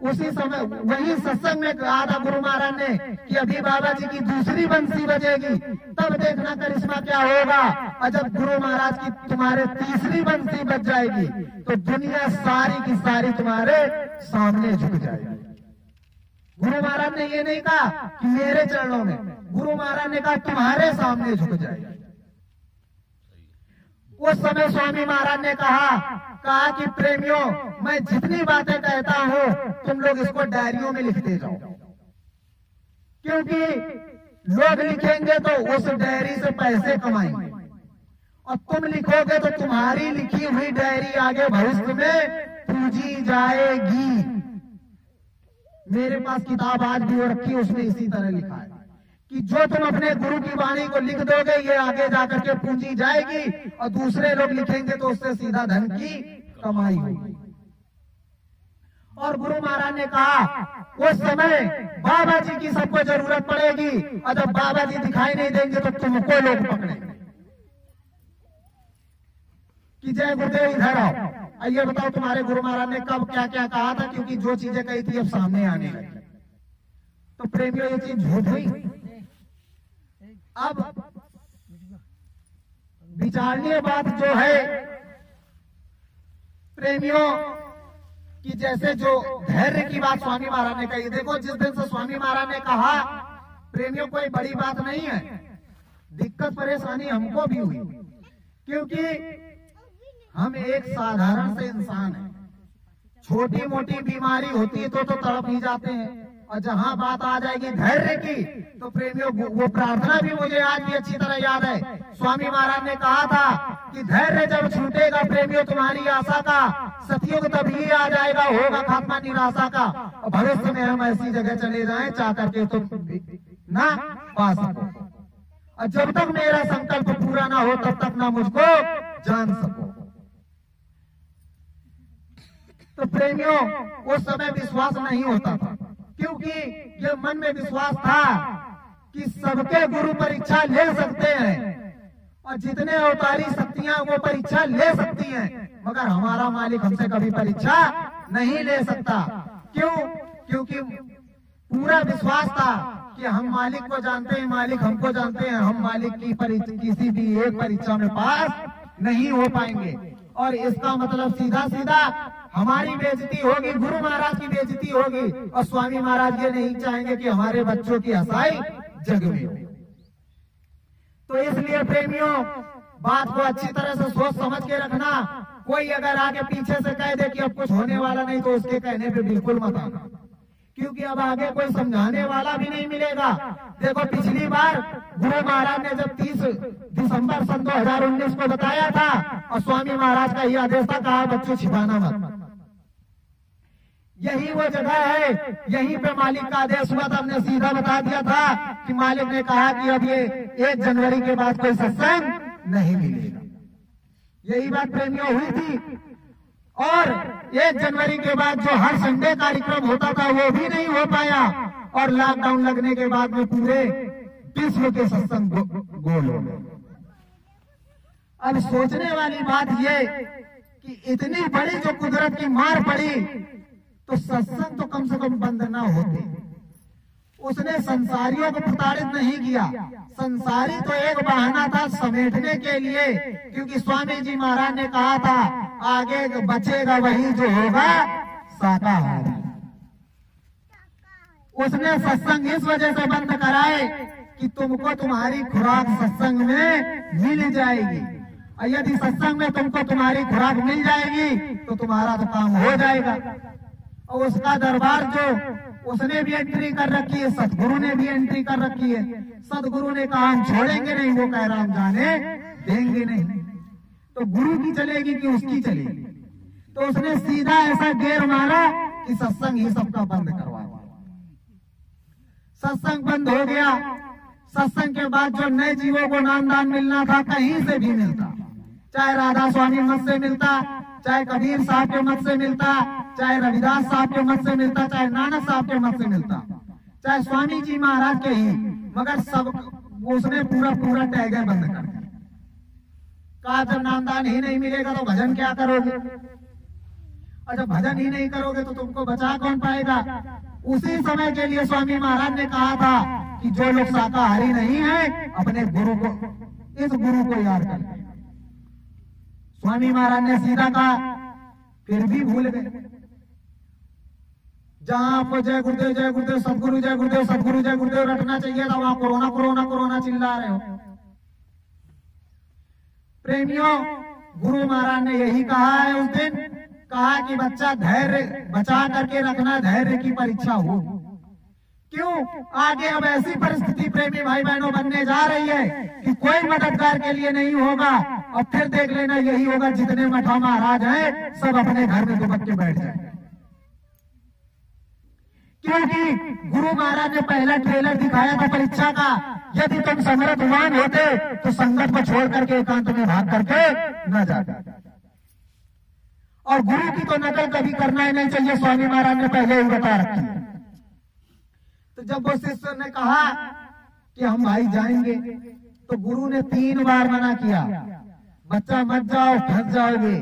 उसी समय वही सत्संग में कहा था गुरु महाराज ने कि अभी बाबा जी की दूसरी बंसी बजेगी, तब देखना करिश्मा क्या होगा। और जब गुरु महाराज की तुम्हारे तीसरी बंसी बज जाएगी तो दुनिया सारी की सारी तुम्हारे सामने झुक जाएगी। गुरु महाराज ने ये नहीं कहा कि मेरे चरणों में, गुरु महाराज ने कहा तुम्हारे सामने झुक जाएगी। उस समय स्वामी महाराज ने कहा कि प्रेमियों, मैं जितनी बातें कहता हूं तुम लोग इसको डायरियों में लिखते जाओ, क्योंकि लोग लिखेंगे तो उस डायरी से पैसे कमाएंगे, और तुम लिखोगे तो तुम्हारी लिखी हुई डायरी आगे भविष्य में पूजी जाएगी। मेरे पास किताब आज भी हो रखी है, उसमें इसी तरह लिखा है कि जो तुम अपने गुरु की वाणी को लिख दोगे ये आगे जाकर के पूंजी जाएगी, और दूसरे लोग लिखेंगे तो उससे सीधा धन की कमाई होगी। और गुरु महाराज ने कहा उस समय बाबा जी की सबको जरूरत पड़ेगी, और जब बाबा जी दिखाई नहीं देंगे तो तुमको लोग पकड़ेंगे कि जय गुरुदेव इधर आओ। आइए बताओ तुम्हारे गुरु महाराज ने कब क्या क्या कहा था, क्योंकि जो चीजें कही थी अब सामने आने लगी। तो प्रेमियों, ये चीज झूठ हुई। अब विचारणीय बात जो है प्रेमियों कि जैसे जो धैर्य की बात स्वामी महाराज ने कही, देखो जिस दिन से स्वामी महाराज ने कहा, प्रेमियों कोई बड़ी बात नहीं है, दिक्कत परेशानी हमको भी हुई, क्योंकि हम एक साधारण से इंसान हैं। छोटी मोटी बीमारी होती है तो तड़प ही जाते हैं, और जहां बात आ जाएगी धैर्य की तो प्रेमियों वो प्रार्थना भी मुझे आज भी अच्छी तरह याद है। स्वामी महाराज ने कहा था कि धैर्य जब छूटेगा प्रेमियों तुम्हारी आशा का, सतयुग तभी आ जाएगा, होगा खात्मा निराशा का, और भविष्य में हम ऐसी जगह चले जाएं चाह करके तुम ना पा सको, और जब तक मेरा संकल्प पूरा ना हो तब तक ना मुझको जान सको। तो प्रेमियों, उस समय विश्वास नहीं होता था, क्योंकि ये मन में विश्वास था कि सबके गुरु परीक्षा ले सकते हैं, और जितने अवतारी शक्तियां वो परीक्षा ले सकती हैं, मगर हमारा मालिक हमसे कभी परीक्षा नहीं ले सकता। क्यों? क्योंकि पूरा विश्वास था कि हम मालिक को जानते हैं, मालिक हमको जानते हैं, हम मालिक की किसी भी एक परीक्षा में पास नहीं हो पाएंगे, और इसका मतलब सीधा सीधा हमारी बेइज्जती होगी, गुरु महाराज की बेइज्जती होगी, और स्वामी महाराज ये नहीं चाहेंगे कि हमारे बच्चों की हंसाई जग में हो। तो इसलिए प्रेमियों बात को अच्छी तरह से सोच समझ के रखना। कोई अगर आगे पीछे से कह दे कि अब कुछ होने वाला नहीं, तो उसके कहने पे बिल्कुल मत आना, क्योंकि अब आगे कोई समझाने वाला भी नहीं मिलेगा। देखो पिछली बार गुरु महाराज ने जब 30 दिसंबर सन 2019 को बताया था, और स्वामी महाराज का यह आदेश था, कहा बच्चों छिपाना मत। यही वो जगह है, यहीं पे मालिक का आदेश हुआ था। हमने सीधा बता दिया था कि मालिक ने कहा कि अब ये 1 जनवरी के बाद कोई सत्संग नहीं मिलेगा। यही बात प्रेमियों हुई थी। और 1 जनवरी के बाद जो हर संडे कार्यक्रम होता था वो भी नहीं हो पाया, और लॉकडाउन लगने के बाद में पूरे विश्व के सत्संग गोल हो गए। अब सोचने वाली बात ये कि इतनी बड़ी जो कुदरत की मार पड़ी, तो सत्संग तो कम से कम बंद ना होते। उसने संसारियों को प्रताड़ित नहीं किया। संसारी तो एक बहाना था समेटने के लिए, क्योंकि स्वामी जी महाराज ने कहा था आगे बचेगा वही जो होगा शाकाहारी। उसने सत्संग इस वजह से बंद कराए कि तुमको तुम्हारी खुराक सत्संग में मिल जाएगी, और यदि सत्संग में तुमको तुम्हारी खुराक मिल जाएगी तो तुम्हारा तो काम हो जाएगा। और उसका दरबार जो उसने भी एंट्री कर रखी है, सतगुरु ने भी एंट्री कर रखी है। सतगुरु ने कहा हम छोड़ेंगे नहीं, वो कह रहा हम जाने देंगे नहीं। तो गुरु की चलेगी कि उसकी चलेगी? तो उसने सीधा ऐसा घेर मारा कि सत्संग ही सबका बंद करवा दिया। सत्संग बंद हो गया। सत्संग के बाद जो नए जीवों को नामदान मिलना था, कहीं से भी मिलता, चाहे राधा स्वामी मत से मिलता, चाहे कबीर साहब के मत से मिलता, चाहे रविदास साहब के मत से मिलता, चाहे नानक साहब के मत से मिलता, चाहे स्वामी जी महाराज के ही, मगर सब उसने पूरा टैगर बंद कर दिया। कहा जब नामदान ही नहीं मिलेगा तो भजन क्या करोगे, और जब भजन ही नहीं करोगे तो तुमको बचा कौन पाएगा। उसी समय के लिए स्वामी महाराज ने कहा था कि जो लोग शाकाहारी नहीं है अपने गुरु को, इस गुरु को याद कर ले। स्वामी महाराज ने सीधा कहा, फिर भी भूल गए। जहां आपको जय गुरुदेव सदगुरु जय गुरुदेव सदगुरु जय गुरुदेव रटना चाहिए था, वहां कोरोना कोरोना कोरोना चिल्ला रहे हो। प्रेमियों, गुरु महाराज ने यही कहा है उस दिन, कहा कि बच्चा धैर्य बचा करके रखना, धैर्य की परीक्षा हो। क्यों? आगे अब ऐसी परिस्थिति प्रेमी भाई बहनों बनने जा रही है कि कोई मददगार के लिए नहीं होगा, और फिर देख लेना यही होगा जितने मठा महाराज हैं सब अपने घर में दुबक के बैठ जाए। क्योंकि गुरु महाराज ने पहला ट्रेलर दिखाया था परीक्षा का, यदि तुम समर्थवान होते तो संगत को छोड़ करके एकांत में भाग करके न जाते। और गुरु की तो नकल कभी करना ही नहीं चाहिए, स्वामी महाराज ने पहले ही बता रखी है। तो जब वो शिष्य ने कहा कि हम भाई जाएंगे, तो गुरु ने 3 बार मना किया, बच्चा मत जाओ फंस जाओगे,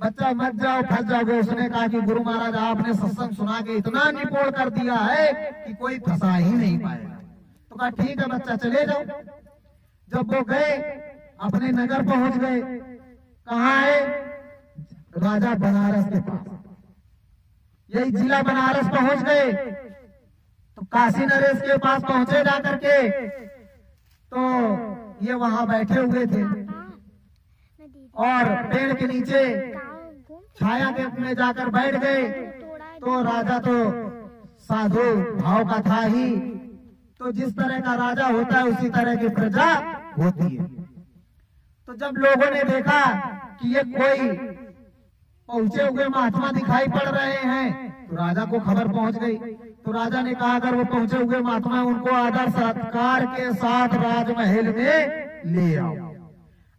बच्चा मत जाओ फंस जाओगे। उसने कहा कि गुरु महाराज आपने सत्संग सुना के इतना निपोड़ कर दिया है कि कोई फंसा ही नहीं पाएगा। तो कहा ठीक है बच्चा चले जाओ। जब वो गए अपने नगर पहुंच गए, कहाँ है? राजा बनारस के पास, यही जिला बनारस पहुंच गए। तो काशी नरेश के पास पहुंचे जाकर के, तो ये वहां बैठे हुए थे और पेड़ के नीचे छाया के में जाकर बैठ गए। तो राजा तो साधु भाव का था ही, तो जिस तरह का राजा होता है उसी तरह की प्रजा होती है। तो जब लोगों ने देखा कि ये कोई पहुंचे हुए महात्मा दिखाई पड़ रहे हैं, तो राजा को खबर पहुंच गई। तो राजा ने कहा अगर वो पहुंचे हुए महात्मा उनको आदर सत्कार के साथ राजमहल में ले आओ।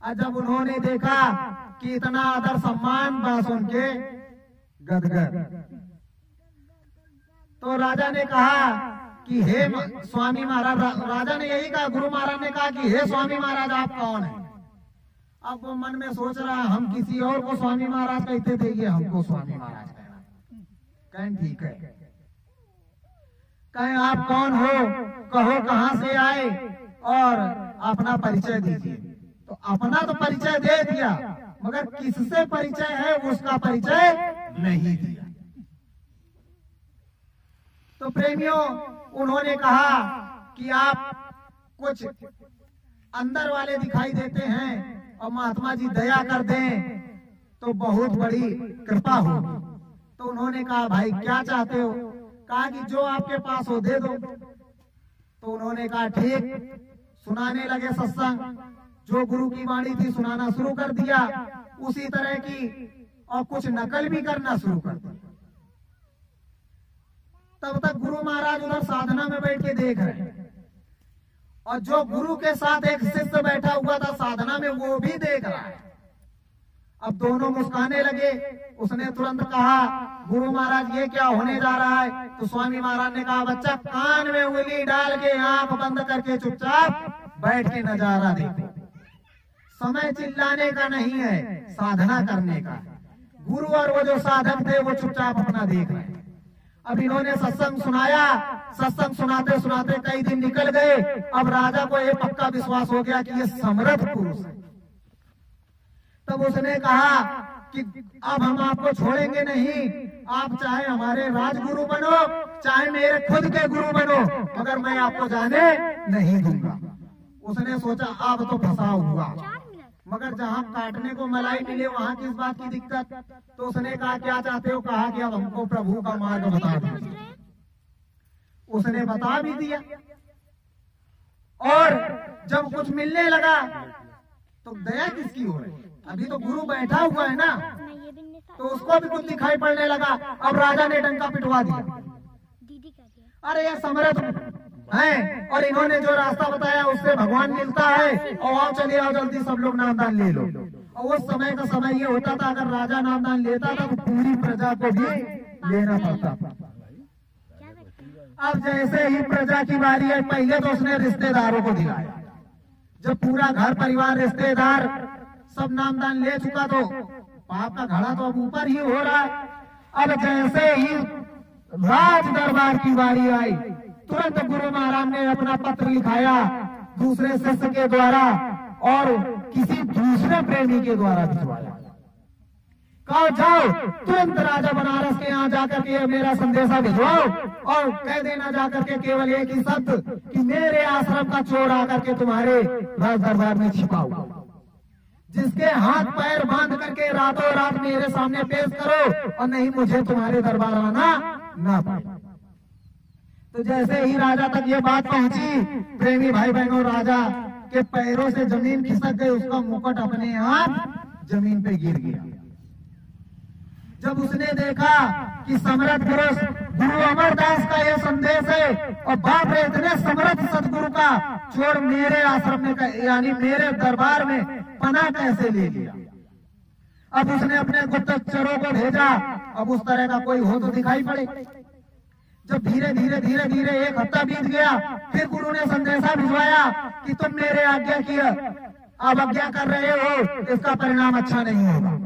और जब उन्होंने देखा कि इतना आदर सम्मान बस उनके गदगद, तो राजा ने कहा कि हे स्वामी महाराज, राजा ने यही कहा, गुरु महाराज ने कहा कि हे स्वामी महाराज आप कौन है। अब वो मन में सोच रहा हम किसी और को स्वामी महाराज कहते थे, ये हमको स्वामी महाराज कहना। कहें ठीक है, कहें आप कौन हो, कहो कहां से आए और अपना परिचय दीजिए। तो अपना तो परिचय दे दिया, मगर किससे परिचय है उसका परिचय नहीं दिया। तो प्रेमियों, उन्होंने कहा कि आप कुछ अंदर वाले दिखाई देते हैं, और महात्मा जी दया कर दें तो बहुत बड़ी कृपा होगी। तो उन्होंने कहा भाई क्या चाहते हो? कहा कि जो आपके पास हो दे दो। तो उन्होंने कहा ठीक। सुनाने लगे सत्संग, जो गुरु की वाणी थी सुनाना शुरू कर दिया उसी तरह की, और कुछ नकल भी करना शुरू कर दी। तब तक गुरु महाराज उधर साधना में बैठ के देख रहे हैं, और जो गुरु के साथ एक शिष्य बैठा हुआ था साधना में वो भी देख रहा है। अब दोनों मुस्काने लगे। उसने तुरंत कहा गुरु महाराज ये क्या होने जा रहा है? तो स्वामी महाराज ने कहा बच्चा कान में उंगली डाल के आंख बंद करके चुपचाप बैठ के नजारा देखो। समय चिल्लाने का नहीं है, साधना करने का। गुरु और वो जो साधक थे वो चुपचाप अपना देख रहे हैं। अब इन्होंने सत्संग सुनाया। सत्संग सुनाते सुनाते कई दिन निकल गए। अब राजा को ये पक्का विश्वास हो गया कि ये समर्थ पुरुष है। तब उसने कहा कि अब हम आपको छोड़ेंगे नहीं, आप चाहे हमारे राजगुरु बनो चाहे मेरे खुद के गुरु बनो, मगर मैं आपको जाने नहीं दूंगा। उसने सोचा अब तो फंसा हुआ, मगर जहाँ काटने को मलाई मिले वहाँ किस बात की दिक्कत। तो उसने कहा क्या चाहते हो? कहा कि अब हमको प्रभु का मार्ग बता दीजिए। उसने बता भी दिया, और जब कुछ मिलने लगा तो दया किसकी हो रही? अभी तो गुरु बैठा हुआ है ना, तो उसको भी कुछ दिखाई पड़ने लगा। अब राजा ने डंका पिटवा दिया, अरे ये समर्थ हैं और इन्होंने जो रास्ता बताया उससे भगवान मिलता है, और आओ चलिए आओ जल्दी सब लोग नामदान ले लो। और उस समय का समय ये होता था अगर राजा नामदान लेता था तो पूरी प्रजा को भी लेना पड़ता था। अब जैसे ही प्रजा की बारी है, पहले तो उसने रिश्तेदारों को दिलाया। जब पूरा घर परिवार रिश्तेदार सब नामदान ले चुका तो पाप का घड़ा तो अब ऊपर ही हो रहा है। अब जैसे ही राज दरबार की बारी आई, तुरंत गुरु महाराज ने अपना पत्र लिखाया दूसरे शिष्य के द्वारा और किसी दूसरे प्रेमी के द्वारा भिजवाया। कहो जाओ तुरंत राजा बनारस के यहाँ जाकर के मेरा संदेशा भिजवाओ और कह देना जाकर के केवल एक ही शब्द कि मेरे आश्रम का चोर आकर के तुम्हारे राज दरबार में छिपा हुआ, जिसके हाथ पैर बांध करके रातों रात मेरे सामने पेश करो, और नहीं मुझे तुम्हारे दरबार आना ना पाए। तो जैसे ही राजा तक ये बात पहुंची, प्रेमी भाई बहनों, राजा के पैरों से जमीन खिसक गई, उसका मुकुट अपने आप जमीन पे गिर गया। जब उसने देखा कि समर्थ पुरुष गुरु अमरदास का यह संदेश है, और बाप रे इतने समर्थ सदगुरु का चोर मेरे आश्रम में यानी मेरे दरबार में पनाह कैसे ले लिया। अब उसने अपने गुप्तचरों को भेजा, अब उस तरह का कोई हो तो दिखाई पड़े। जब धीरे धीरे धीरे धीरे एक हफ्ता बीत गया, फिर गुरु ने संदेशा भिजवाया कि तुम मेरे आज्ञा की अवज्ञा कर रहे हो, इसका परिणाम अच्छा नहीं होगा।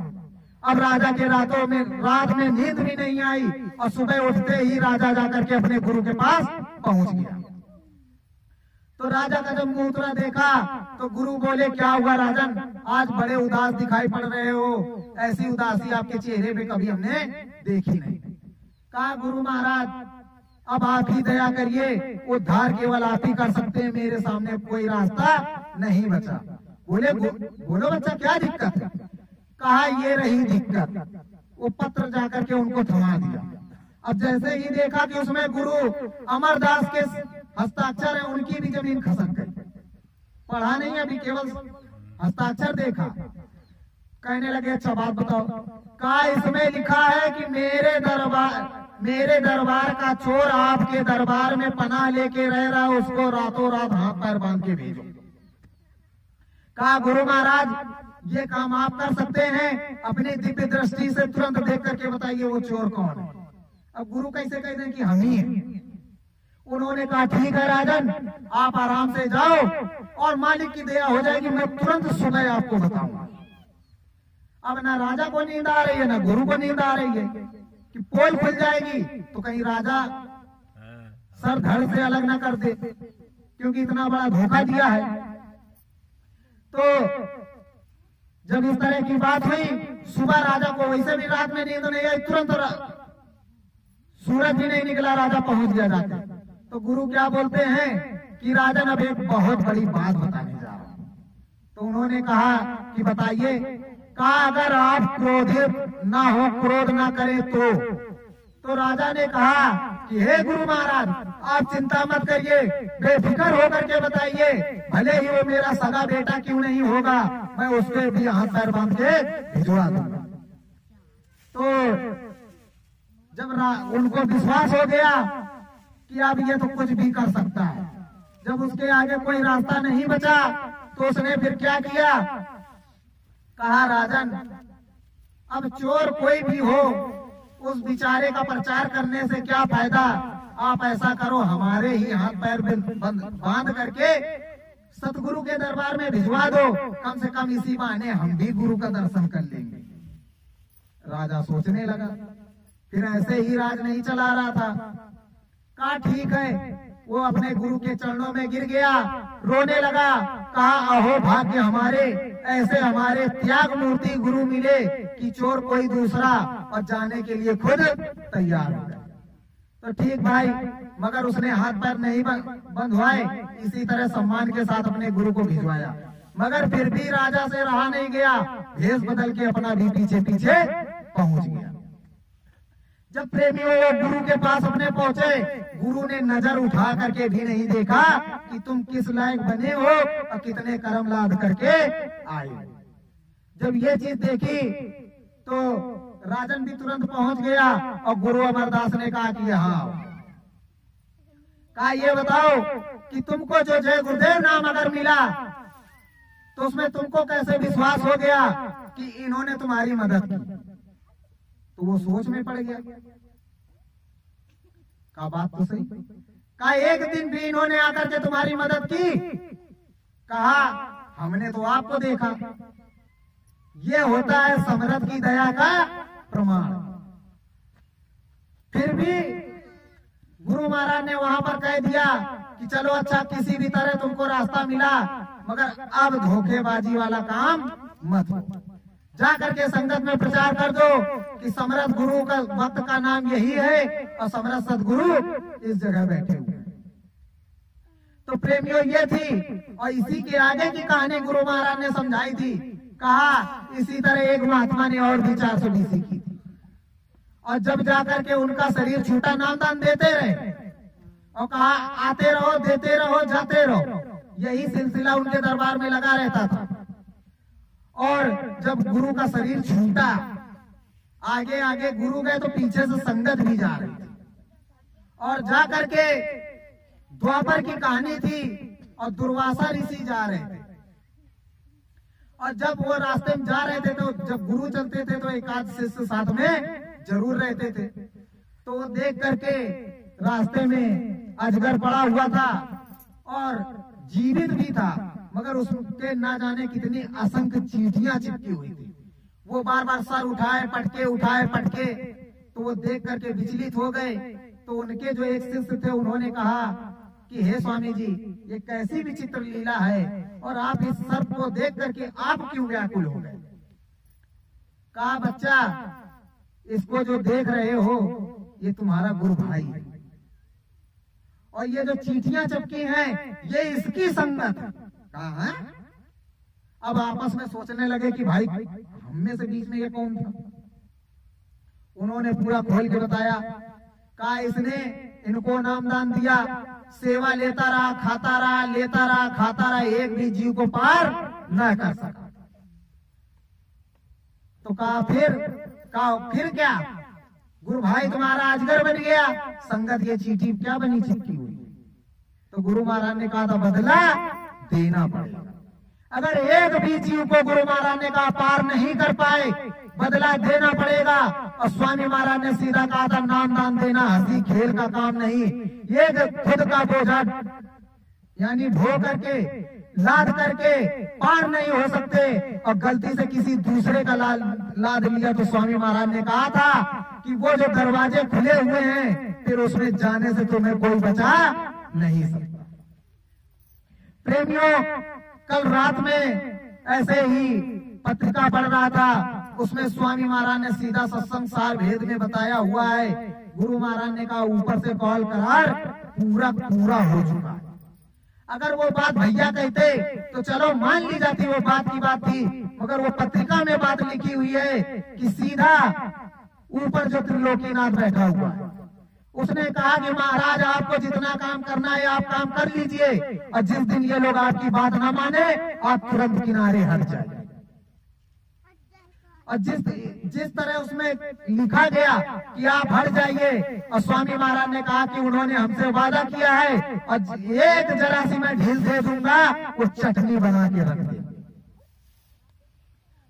अब राजा के रात में नींद भी नहीं आई, और सुबह उठते ही राजा जाकर के अपने गुरु के पास पहुंच गया। तो राजा का जब मुंह तुरा देखा तो गुरु बोले क्या हुआ राजन, आज बड़े उदास दिखाई पड़ रहे हो, ऐसी उदासी आपके चेहरे पे कभी हमने देखी नहीं। कहा गुरु महाराज अब आप ही दया करिए, उद्धार केवल आप ही कर सकते हैं, मेरे सामने कोई रास्ता नहीं बचा। बोले बोलो बच्चा क्या दिक्कत है? कहा ये रही दिक्कत। वो पत्र जाकर के उनको थमा दिया। अब जैसे ही देखा कि उसमें गुरु अमरदास के हस्ताक्षर है, उनकी भी जमीन खसक गई। पढ़ा नहीं, अभी केवल हस्ताक्षर देखा। कहने लगे अच्छा बात बताओ। कहा इसमें लिखा है कि मेरे दरबार का चोर आपके दरबार में पनाह लेके रह रहा है, उसको रातों रात हाथ पैर बांध के भेजो। कहा गुरु महाराज ये काम आप कर सकते हैं, अपनी दिव्य दृष्टि से तुरंत देख करके बताइए वो चोर कौन है। अब गुरु कैसे कह दें कि हम ही हैं। उन्होंने कहा ठीक है राजन, आप आराम से जाओ और मालिक की दया हो जाएगी, मैं तुरंत सुबह आपको बताऊंगा। अब ना राजा को नींद आ रही है ना गुरु को नींद आ रही है कि पोल खुल जाएगी तो कहीं राजा सर धड़ से अलग ना कर दे, क्योंकि इतना बड़ा धोखा दिया है। तो जब इस तरह की बात हुई, सुबह राजा को वैसे भी रात में नींद नहीं आई, तुरंत सूरज भी नहीं निकला, राजा पहुंच गया जाके। तो गुरु क्या बोलते हैं कि राजन अब एक बहुत बड़ी बात बताने जा रहा हूं। तो उन्होंने कहा कि बताइए, कहा अगर आप क्रोधित ना हो, क्रोध ना करें तो राजा ने कहा कि हे गुरु महाराज, आप चिंता मत करिए, बेफिक्र होकर के बताइए, भले ही वो मेरा सगा बेटा क्यों नहीं होगा, मैं उसके भी हाथ पैर बांध के भिजवा दूंगा। तो जब उनको विश्वास हो गया कि अब ये तो कुछ भी कर सकता है, जब उसके आगे कोई रास्ता नहीं बचा, तो उसने फिर क्या किया, कहा राजन, अब चोर कोई भी हो, उस बेचारे का प्रचार करने से क्या फायदा, आप ऐसा करो, हमारे ही हाथ पैर बांध करके सतगुरु के दरबार में भिजवा दो, कम से कम इसी बहाने हम भी गुरु का दर्शन कर लेंगे। राजा सोचने लगा, फिर ऐसे ही राज नहीं चला रहा था। कहा ठीक है, वो अपने गुरु के चरणों में गिर गया, रोने लगा, कहा अहो भाग्य हमारे, ऐसे हमारे त्याग मूर्ति गुरु मिले कि चोर कोई दूसरा और जाने के लिए खुद तैयार हो गया। तो ठीक भाई, मगर उसने हाथ पैर नहीं बंधवाए, इसी तरह सम्मान के साथ अपने गुरु को भिजवाया, मगर फिर भी राजा से रहा नहीं गया, भेष बदल के अपना भी पीछे पीछे पहुंच गया। जब प्रेमियों वो गुरु के पास अपने पहुंचे, गुरु ने नजर उठा करके भी नहीं देखा कि तुम किस लायक बने हो और कितने कर्म लाद करके आए हो। जब ये चीज देखी तो राजन भी तुरंत पहुंच गया और गुरु अमरदास ने कहा कि हाँ, कहा ये बताओ कि तुमको जो जय गुरुदेव नाम अगर मिला तो उसमें तुमको कैसे विश्वास हो गया कि इन्होंने तुम्हारी मदद की। तो वो सोच में पड़ गया, का बात तो सही, कहा एक दिन भी इन्होंने आकर के तुम्हारी मदद की, कहा हमने तो आपको देखा, ये होता है समर्थ की दया का प्रमाण। फिर भी गुरु महाराज ने वहां पर कह दिया कि चलो अच्छा, किसी भी तरह तुमको रास्ता मिला, मगर अब धोखेबाजी वाला काम मत हो, जा करके संगत में प्रचार कर दो कि समर्थ गुरु का भक्त का नाम यही है और समर्थ सदगुरु इस जगह बैठे हुए हैं। तो प्रेमियों ये थी, और इसी के आगे की कहानी गुरु महाराज ने समझाई थी। कहा इसी तरह एक महात्मा ने और भी 420 सीखी थी, और जब जाकर के उनका शरीर छूटा, नामदान देते रहे और कहा आते रहो, देते रहो, जाते रहो, यही सिलसिला उनके दरबार में लगा रहता था। और जब गुरु का शरीर छूटा, आगे आगे गुरु गए तो पीछे से संगत भी जा रही थी, और जा करके द्वापर की कहानी थी और दुर्वासा ऋषि जा रहे थे, और जब वो रास्ते में जा रहे थे तो जब गुरु चलते थे तो एक आध शिष्य साथ में जरूर रहते थे। तो वो देख करके रास्ते में अजगर पड़ा हुआ था और जीवित भी था, मगर उसके ना जाने कितनी असंख्य चींटियां चिपकी हुई थी। वो बार बार सर उठाए पटके, तो वो देख करके विचलित हो गए। तो उनके जो एक शिष्य थे, उन्होंने कहा कि हे स्वामी जी, ये कैसी विचित्र लीला है, और आप इस सर्प को देख करके आप क्यों व्याकुल हो गए। कहा बच्चा, इसको जो देख रहे हो ये तुम्हारा गुरु भाई है, और ये जो चींटियां चिपकी हैं ये इसकी संगत है। कहा है? अब आपस में सोचने लगे कि भाई हम में से बीच में ये कौन था। उन्होंने पूरा खोल के बताया। कहा इसने इनको नामदान दिया, सेवा लेता रहा, खाता रहा, लेता रहा, खाता रहा, एक भी जीव को पार न कर सका। तो कहा फिर क्या, गुरु भाई तुम्हारा अजगर बन गया, संगत ये चींटी क्या बनी, चिपकी हुई। तो गुरु महाराज ने कहा था बदला देना पड़ेगा। अगर एक भी जीव को गुरु महाराज ने कहा पार नहीं कर पाए, बदला देना पड़ेगा। और स्वामी महाराज ने सीधा कहा था नामदान देना हंसी खेल का काम नहीं, ये खुद का बोझा यानी ढो करके लाद करके पार नहीं हो सकते, और गलती से किसी दूसरे का लाद लिया तो स्वामी महाराज ने कहा था कि वो जो दरवाजे खुले हुए हैं फिर उसमें जाने से तुम्हें कोई बचा नहीं सकता। प्रेमियों, कल रात में ऐसे ही पत्रिका पढ़ रहा था, उसमें स्वामी महाराज ने सीधा सत्संग सार भेद में बताया हुआ है। गुरु महाराज ने कहा ऊपर से कॉल करार पूरा हो चुका है। अगर वो बात भैया कहते तो चलो मान ली जाती, वो बात की बात थी, मगर वो पत्रिका में बात लिखी हुई है कि सीधा ऊपर जो त्रिलोकीनाथ बैठा हुआ है उसने कहा कि महाराज आपको जितना काम करना है आप काम कर लीजिए, और जिस दिन ये लोग आपकी बात ना माने आप तुरंत किनारे हट जाए। और जिस तरह उसमें लिखा गया कि आप हट जाइए, और स्वामी महाराज ने कहा कि उन्होंने हमसे वादा किया है और एक जरा सी मैं ढील दे दूंगा वो चटनी बना के रख दे।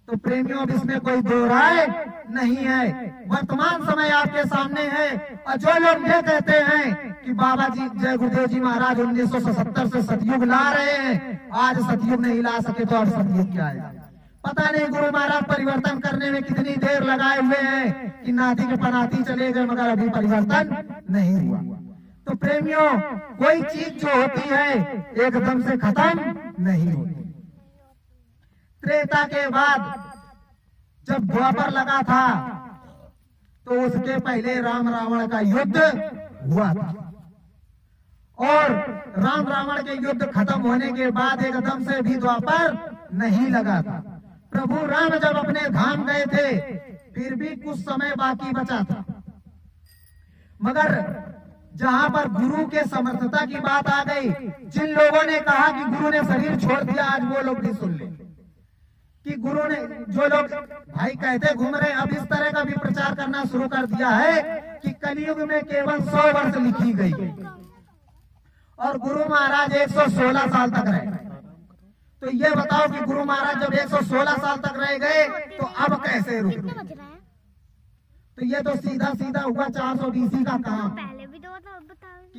तो प्रेमियों अब इसमें कोई दो राय नहीं है, वर्तमान समय आपके सामने है। और जो लोग ये कहते हैं कि बाबा जी जय गुरुदेव जी महाराज 1977 से सतयुग ला रहे हैं, आज सतयुग नहीं ला सके तो अब सतयुग क्या आएगा पता नहीं। गुरु महाराज परिवर्तन करने में कितनी देर लगाए हुए हैं कि नाती के पनाती चले गए, मगर अभी परिवर्तन नहीं हुआ। तो प्रेमियों कोई चीज जो होती है एकदम से खत्म नहीं होती। त्रेता के बाद जब द्वापर लगा था तो उसके पहले राम रावण का युद्ध हुआ था, और राम रावण के युद्ध खत्म होने के बाद एकदम से भी द्वापर नहीं लगा था। प्रभु राम जब अपने धाम गए थे फिर भी कुछ समय बाकी बचा था, मगर जहां पर गुरु के समर्थता की बात आ गई, जिन लोगों ने कहा कि गुरु ने शरीर छोड़ दिया, आज वो लोग भी सुन ले कि गुरु ने, जो लोग भाई कहते घूम रहे, अब इस तरह का भी प्रचार करना शुरू कर दिया है कि कलयुग में केवल 100 वर्ष लिखी गई और गुरु महाराज 116 साल तक रहे। तो ये बताओ कि गुरु महाराज जब 116 साल तक रह गए तो अब कैसे रुके? तो ये तो सीधा सीधा हुआ 420 का काम।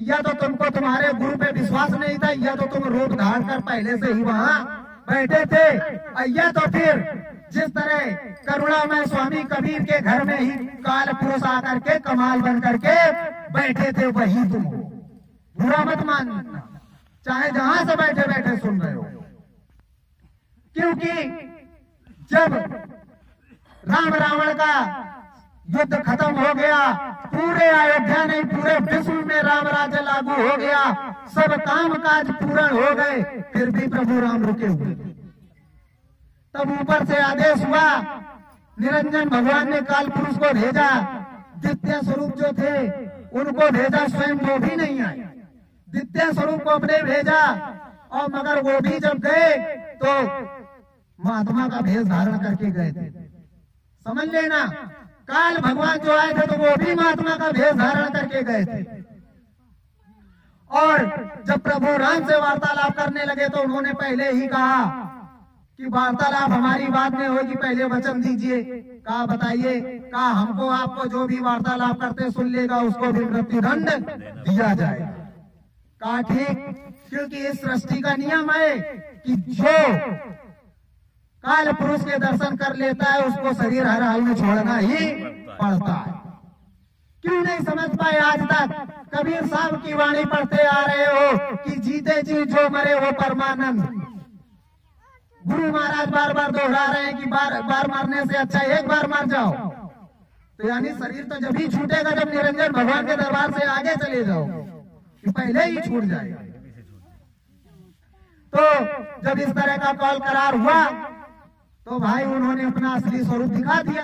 या तो तुमको तुम्हारे गुरु पे विश्वास नहीं था, या तो तुम रूप धारण कर पहले से ही वहाँ बैठे थे, या तो फिर जिस तरह करुणामय स्वामी कबीर के घर में ही काल पुरुष आकर के कमाल बन करके बैठे थे, वही तुम हो। बुरा मत मानना, चाहे जहां से बैठे बैठे सुन रहे हो, क्योंकि जब राम रावण का युद्ध खत्म हो गया, पूरे अयोध्या नहीं पूरे विश्व में राम राज्य लागू हो गया, सब काम काज पूर्ण हो गए, फिर भी प्रभु राम रुके हुए। तब ऊपर से आदेश हुआ, निरंजन भगवान ने काल पुरुष को भेजा, द्वितीय स्वरूप जो थे उनको भेजा, स्वयं वो भी नहीं आए, द्वितीय स्वरूप को अपने भेजा, और मगर वो भी जब गए तो महात्मा का भेष धारण करके गए थे। समझ लेना, काल भगवान जो आए थे तो वो भी महात्मा का भेष धारण करके गए थे। और जब प्रभु राम से वार्तालाप करने लगे तो उन्होंने पहले ही कहा कि वार्तालाप हमारी बात में होगी, पहले वचन दीजिए। कहा बताइए, कहा हमको आपको जो भी वार्तालाप करते सुन लेगा उसको भी मृत्युदंड दिया जाएगा। कहा ठीक, क्योंकि इस सृष्टि का नियम है कि जो काल पुरुष के दर्शन कर लेता है उसको शरीर हर हाल में छोड़ना ही पड़ता है। क्यों नहीं समझ पाए आज तक? कबीर साहब की वाणी पढ़ते आ रहे हो कि जीते जी जो मरे वो परमानंद। गुरु महाराज बार बार दोहरा रहे हैं कि बार बार मरने से अच्छा एक बार मर जाओ। तो यानी शरीर तो जब ही छूटेगा जब निरंजन भगवान के दरबार से आगे चले जाओ, कि पहले ही छूट जाएगा। तो जब इस तरह का कॉल करार हुआ तो भाई उन्होंने अपना असली स्वरूप दिखा दिया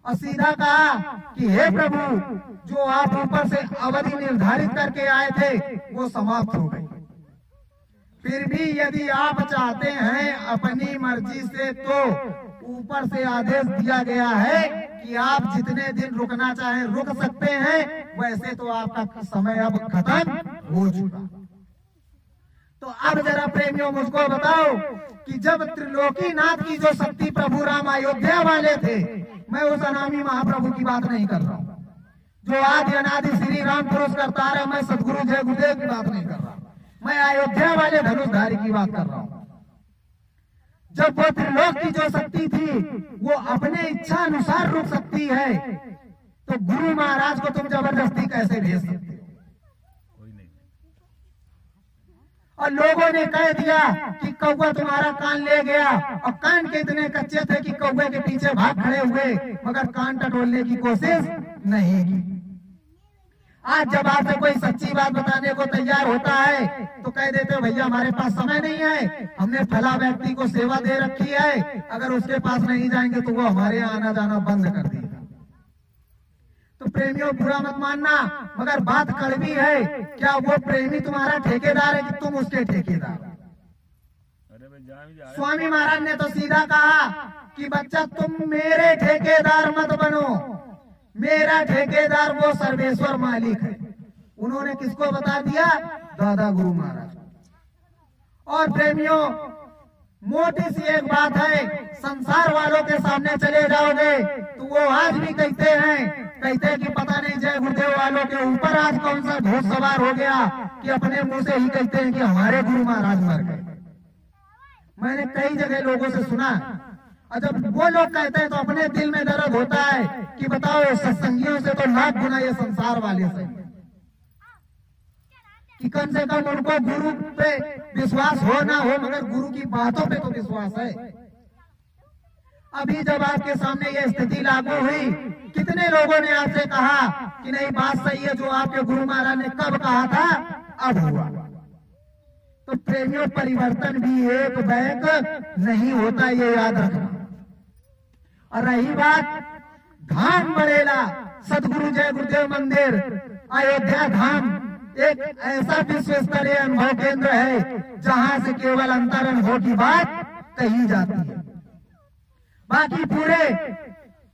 और सीधा कहा कि हे प्रभु, जो आप ऊपर से अवधि निर्धारित करके आए थे वो समाप्त हो गई। फिर भी यदि आप चाहते हैं अपनी मर्जी से तो ऊपर से आदेश दिया गया है कि आप जितने दिन रुकना चाहें रुक सकते हैं, वैसे तो आपका समय अब खत्म हो चुका। तो अब जरा प्रेमियों मुझको बताओ कि जब त्रिलोकीनाथ की जो शक्ति प्रभु राम अयोध्या वाले थे, मैं उस अनामी महाप्रभु की बात नहीं कर रहा हूँ, जो आदि अनादि श्री राम पुरुष करता रहे, मैं सदगुरु जय गुरुदेव की बात नहीं कर रहा, मैं अयोध्या वाले धनुषधारी की बात कर रहा हूँ। जब वो त्रिलोक की जो शक्ति थी वो अपने इच्छा अनुसार रुक सकती है, तो गुरु महाराज को तुम जबरदस्ती कैसे भेज सकते हो? और लोगों ने कह दिया कि कौवा तुम्हारा कान ले गया, और कान के इतने कच्चे थे कि कौवे के पीछे भाग खड़े हुए, मगर कान टटोलने की कोशिश नहीं की। आज जब आपसे कोई सच्ची बात बताने को तैयार होता है तो कह देते हो भैया हमारे पास समय नहीं है, हमने फला व्यक्ति को सेवा दे रखी है, अगर उसके पास नहीं जाएंगे तो वो हमारे यहाँ आना जाना बंद कर देगा। तो प्रेमियों बुरा मत मानना, मगर बात कड़वी है। क्या वो प्रेमी तुम्हारा ठेकेदार है कि तुम उसके ठेकेदार? स्वामी महाराज ने तो सीधा कहा कि बच्चा तुम मेरे ठेकेदार मत बनो, मेरा ठेकेदार वो सर्वेश्वर मालिक है। उन्होंने किसको बता दिया? दादा गुरु महाराज। और प्रेमियों मोटी सी एक बात है, संसार वालों के सामने चले जाओगे तो वो आज भी कहते हैं कि पता नहीं जय गुरुदेव वालों के ऊपर आज कौन सा भूत सवार हो गया कि अपने मुंह से ही कहते हैं कि हमारे गुरु महाराज मर गए। मैंने कई जगह लोगों से सुना, और जब वो लोग कहते हैं तो अपने दिल में दर्द होता है कि बताओ सत्संगियों से तो लाख गुना ये संसार वाले से, कि कम से कम उनको गुरु पे विश्वास हो ना हो मगर गुरु की बातों पे तो विश्वास है। अभी जब आपके सामने ये स्थिति लागू हुई, कितने लोगों ने आपसे कहा कि नहीं बात सही है, जो आपके गुरु महाराज ने कब कहा था अब हुआ। तो प्रेमियों परिवर्तन भी एक बैक नहीं होता, ये याद रखना। और रही बात धाम बड़ेला सदगुरु जय गुरुदेव मंदिर अयोध्या धाम, एक ऐसा विश्व स्तरीय अनुभव केंद्र है जहां से केवल अंतर अनुभव की बात कही जाती है। बाकी पूरे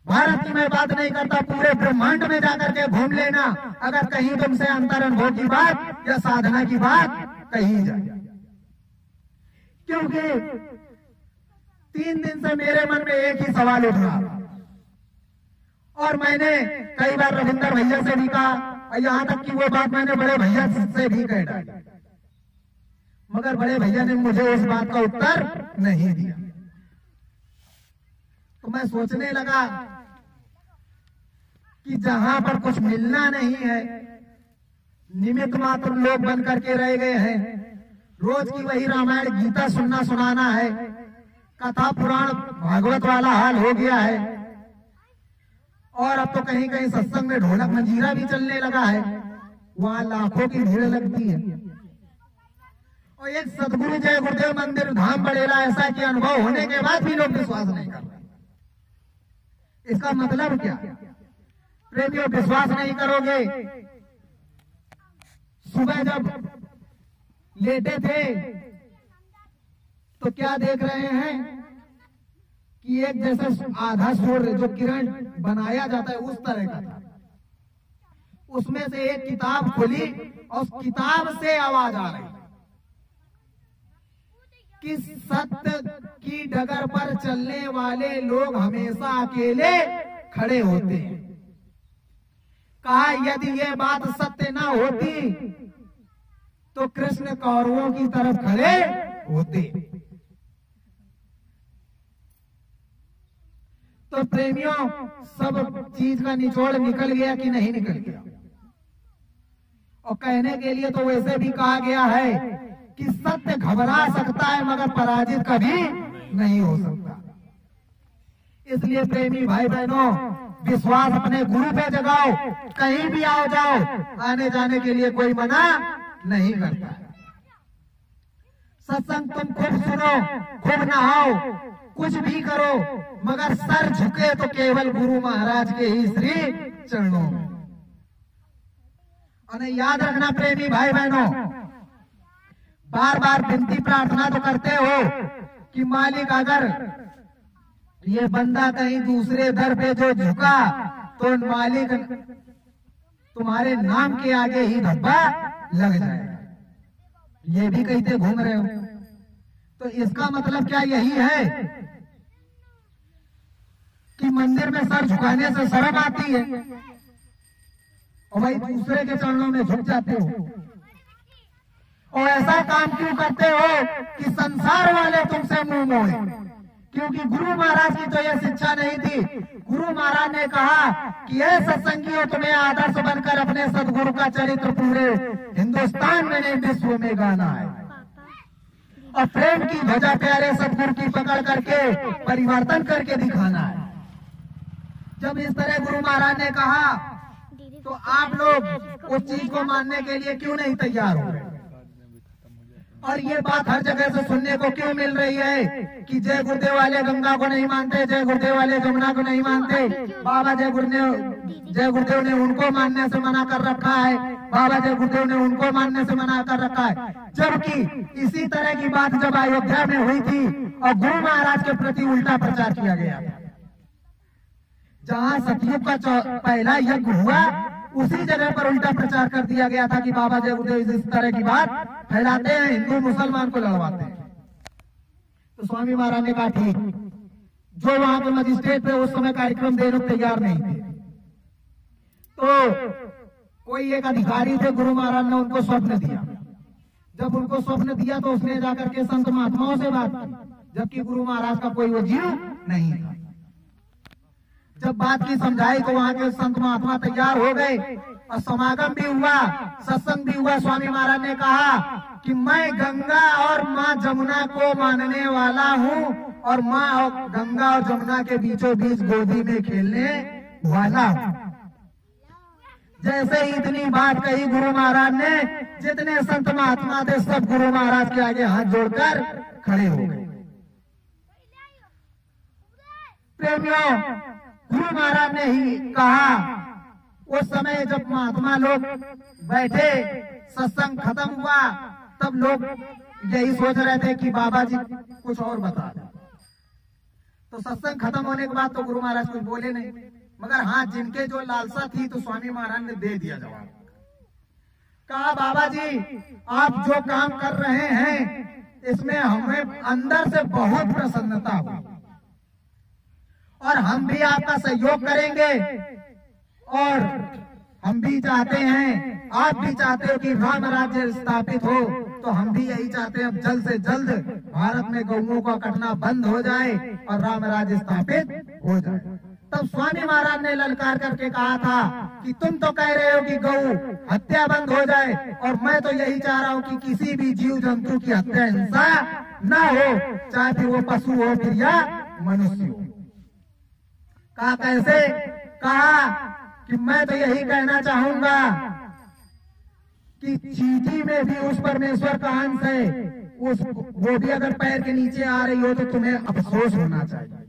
भारत की मैं बात नहीं करता, पूरे ब्रह्मांड में जाकर के घूम लेना, अगर कहीं तुमसे अंतर अनुभव की बात या साधना की बात कही जाए। क्योंकि 3 दिन से मेरे मन में एक ही सवाल उठ रहा, और मैंने कई बार रविंदर भैया से भी कहा, और यहां तक कि वो बात मैंने बड़े भैया से भी कह डाली, मगर बड़े भैया ने मुझे उस बात का उत्तर नहीं दिया। तो मैं सोचने लगा कि जहां पर कुछ मिलना नहीं है, निमित्त मात्र लोग बन करके रह गए हैं, रोज की वही रामायण गीता सुनना सुनाना है, कथा पुराण भागवत वाला हाल हो गया है, और अब तो कहीं कहीं सत्संग में ढोलक मंजीरा भी चलने लगा है, वहां लाखों की भीड़ लगती है। और एक सदगुरु जय गुरुदेव मंदिर धाम बड़ेला ऐसा कि अनुभव होने के बाद भी लोग विश्वास नहीं कर रहे। इसका मतलब क्या? प्रेमियों विश्वास नहीं करोगे। सुबह जब लेटे थे तो क्या देख रहे हैं कि एक जैसे आधा सूर्य जो किरण बनाया जाता है उस तरह का था। उसमें से एक किताब खुली और उस किताब से आवाज आ रही कि सत्य की डगर पर चलने वाले लोग हमेशा अकेले खड़े होते हैं। कहा यदि ये बात सत्य ना होती तो कृष्ण कौरवों की तरफ खड़े होते। तो प्रेमियों सब चीज का निचोड़ निकल गया कि नहीं निकल गया? और कहने के लिए तो वैसे भी कहा गया है कि सत्य घबरा सकता है मगर पराजित कभी नहीं हो सकता। इसलिए प्रेमी भाई बहनों विश्वास अपने गुरु पे जगाओ, कहीं भी आओ जाओ, आने जाने के लिए कोई मना नहीं करता। सत्संग तुम खूब सुनो, खूब नहाओ, कुछ भी करो, मगर सर झुके तो केवल गुरु महाराज के ही श्री चरणों में। और याद रखना प्रेमी भाई बहनों, बार बार विनती प्रार्थना तो करते हो कि मालिक अगर ये बंदा कहीं दूसरे दर पे जो झुका तो मालिक तुम्हारे नाम के आगे ही धब्बा लग जाएगा। ये भी कहते घूम रहे हो, तो इसका मतलब क्या यही है कि मंदिर में सर झुकाने से शर्म आती है और भाई दूसरे के चरणों में झुक जाते हो? और ऐसा काम क्यों करते हो कि संसार वाले तुमसे मुंह मोड़े? क्योंकि गुरु महाराज की तो यह शिक्षा नहीं थी। गुरु महाराज ने कहा कि ऐ सत्संगियों तुम्हें आदर्श बनकर अपने सदगुरु का चरित्र पूरे हिंदुस्तान में नहीं विश्व में गाना है और प्रेम की ध्वजा प्यारे सदगुरु की पकड़ करके परिवर्तन करके दिखाना है। जब इस तरह गुरु महाराज ने कहा तो आप लोग उस चीज को मानने के लिए क्यों नहीं तैयार हो रहे? और ये बात हर जगह से सुनने को क्यों मिल रही है कि जय गुरुदेव वाले गंगा को नहीं मानते, जय गुरुदेव वाले जमुना को नहीं मानते, बाबा जय गुरुदेव ने उनको मानने से मना कर रखा है, बाबा जय गुरुदेव ने उनको मानने से मना कर रखा है। जबकि इसी तरह की बात जब अयोध्या में हुई थी और गुरु महाराज के प्रति उल्टा प्रचार किया गया, जहां सतयुग का पहला यज्ञ हुआ उसी जगह पर उल्टा प्रचार कर दिया गया था कि बाबा जय गुरुदेव इस तरह की बात फैलाते हैं, हिंदू मुसलमान को लड़वाते हैं। तो स्वामी महाराज ने कहा ठीक, जो वहां के मजिस्ट्रेट पे उस समय कार्यक्रम देने को तैयार नहीं थे, तो कोई एक अधिकारी थे, गुरु महाराज ने उनको स्वप्न दिया। जब उनको स्वप्न दिया तो उसने जाकर के संत महात्माओं से बात की, जबकि गुरु महाराज का कोई वो जीव नहीं था। जब बात की समझाई तो वहां के संत महात्मा तैयार हो गए और समागम भी हुआ, सत्संग भी हुआ। स्वामी महाराज ने कहा कि मैं गंगा और माँ जमुना को मानने वाला हूँ और माँ और गंगा और जमुना के बीचों बीच गोदी में खेलने वाला हूँ। जैसे ही इतनी बात कही गुरु महाराज ने, जितने संत महात्मा थे सब गुरु महाराज के आगे हाथ जोड़कर खड़े हो गए। प्रेमियों, गुरु महाराज ने ही कहा, उस समय जब महात्मा लोग बैठे, सत्संग खत्म हुआ, तब लोग यही सोच रहे थे कि बाबा जी कुछ और बता दें। तो सत्संग खत्म होने के बाद तो गुरु महाराज कुछ बोले नहीं, मगर हाँ, जिनके जो लालसा थी तो स्वामी महाराज ने दे दिया जवाब। कहा बाबा जी, आप जो काम कर रहे हैं इसमें हमें अंदर से बहुत प्रसन्नता हुई और हम भी आपका सहयोग करेंगे और हम भी चाहते हैं, आप भी चाहते हो कि राम राज्य स्थापित हो, तो हम भी यही चाहते हैं अब जल्द से जल्द भारत में गौओं का कटना बंद हो जाए और राम राज्य स्थापित हो जाए। तब स्वामी महाराज ने ललकार करके कहा था कि तुम तो कह रहे हो कि गौ हत्या बंद हो जाए और मैं तो यही चाह रहा हूं कि किसी भी जीव जंतु की हत्या हिंसा न हो, चाहे फिर वो पशु हो फिर या मनुष्य हो। कहा कैसे? कहा कि मैं तो यही कहना चाहूंगा कि चींटी में भी उस परमेश्वर का अंश है, वो भी अगर पैर के नीचे आ रही हो तो तुम्हें अफसोस होना चाहिए।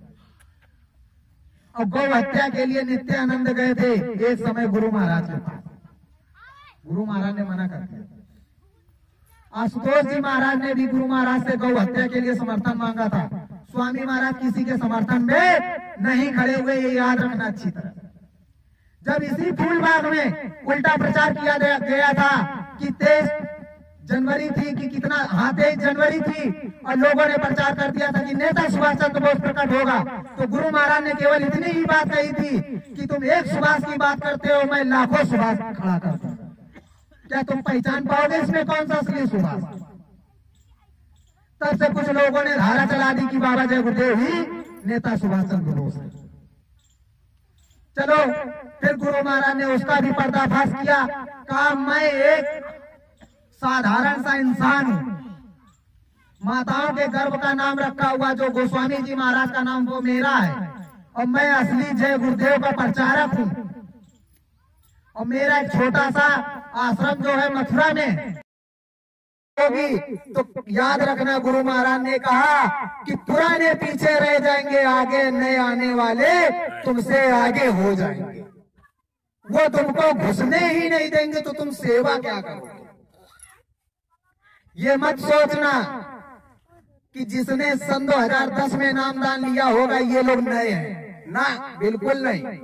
और गौ हत्या के लिए नित्यानंद गए थे एक समय गुरु महाराज के पास, गुरु महाराज ने मना कर दिया। आशुतोष जी महाराज ने भी गुरु महाराज से गौ हत्या के लिए समर्थन मांगा था। स्वामी महाराज किसी के समर्थन में नहीं खड़े हुए, ये याद रखना अच्छी तरह। जब इसी फूलबाग में उल्टा प्रचार किया गया था कि 23 जनवरी थी कि कितना, हाँ 23 जनवरी थी, और लोगों ने प्रचार कर दिया था कि नेता सुभाष चंद्र बोस प्रकट होगा, तो गुरु महाराज ने केवल इतनी ही बात कही थी कि तुम एक सुभाष की बात करते हो, मैं लाखों सुभाष खड़ा करता हूं, क्या तुम पहचान पाओगे इसमें कौन सा असली सुभाष? तब से कुछ लोगों ने धारा चला दी कि बाबा जय गुरुदेव ही नेता सुभाष चंद्र बोस है। चलो फिर गुरु महाराज ने उसका भी पर्दाफाश किया। कहा मैं एक साधारण सा इंसान हूं, माताओं के गर्भ का नाम रखा हुआ जो गोस्वामी जी महाराज का नाम वो मेरा है, और मैं असली जय गुरुदेव का प्रचारक हूं, और मेरा एक छोटा सा आश्रम जो है मथुरा में होगी। तो याद रखना, गुरु महाराज ने कहा कि पुराने पीछे रह जाएंगे, आगे नए आने वाले तुमसे आगे हो जाएंगे। वो तुमको घुसने ही नहीं देंगे तो तुम सेवा क्या करोगे? ये मत सोचना कि जिसने सन 2010 में नामदान लिया होगा ये लोग नए हैं, ना, बिल्कुल नहीं।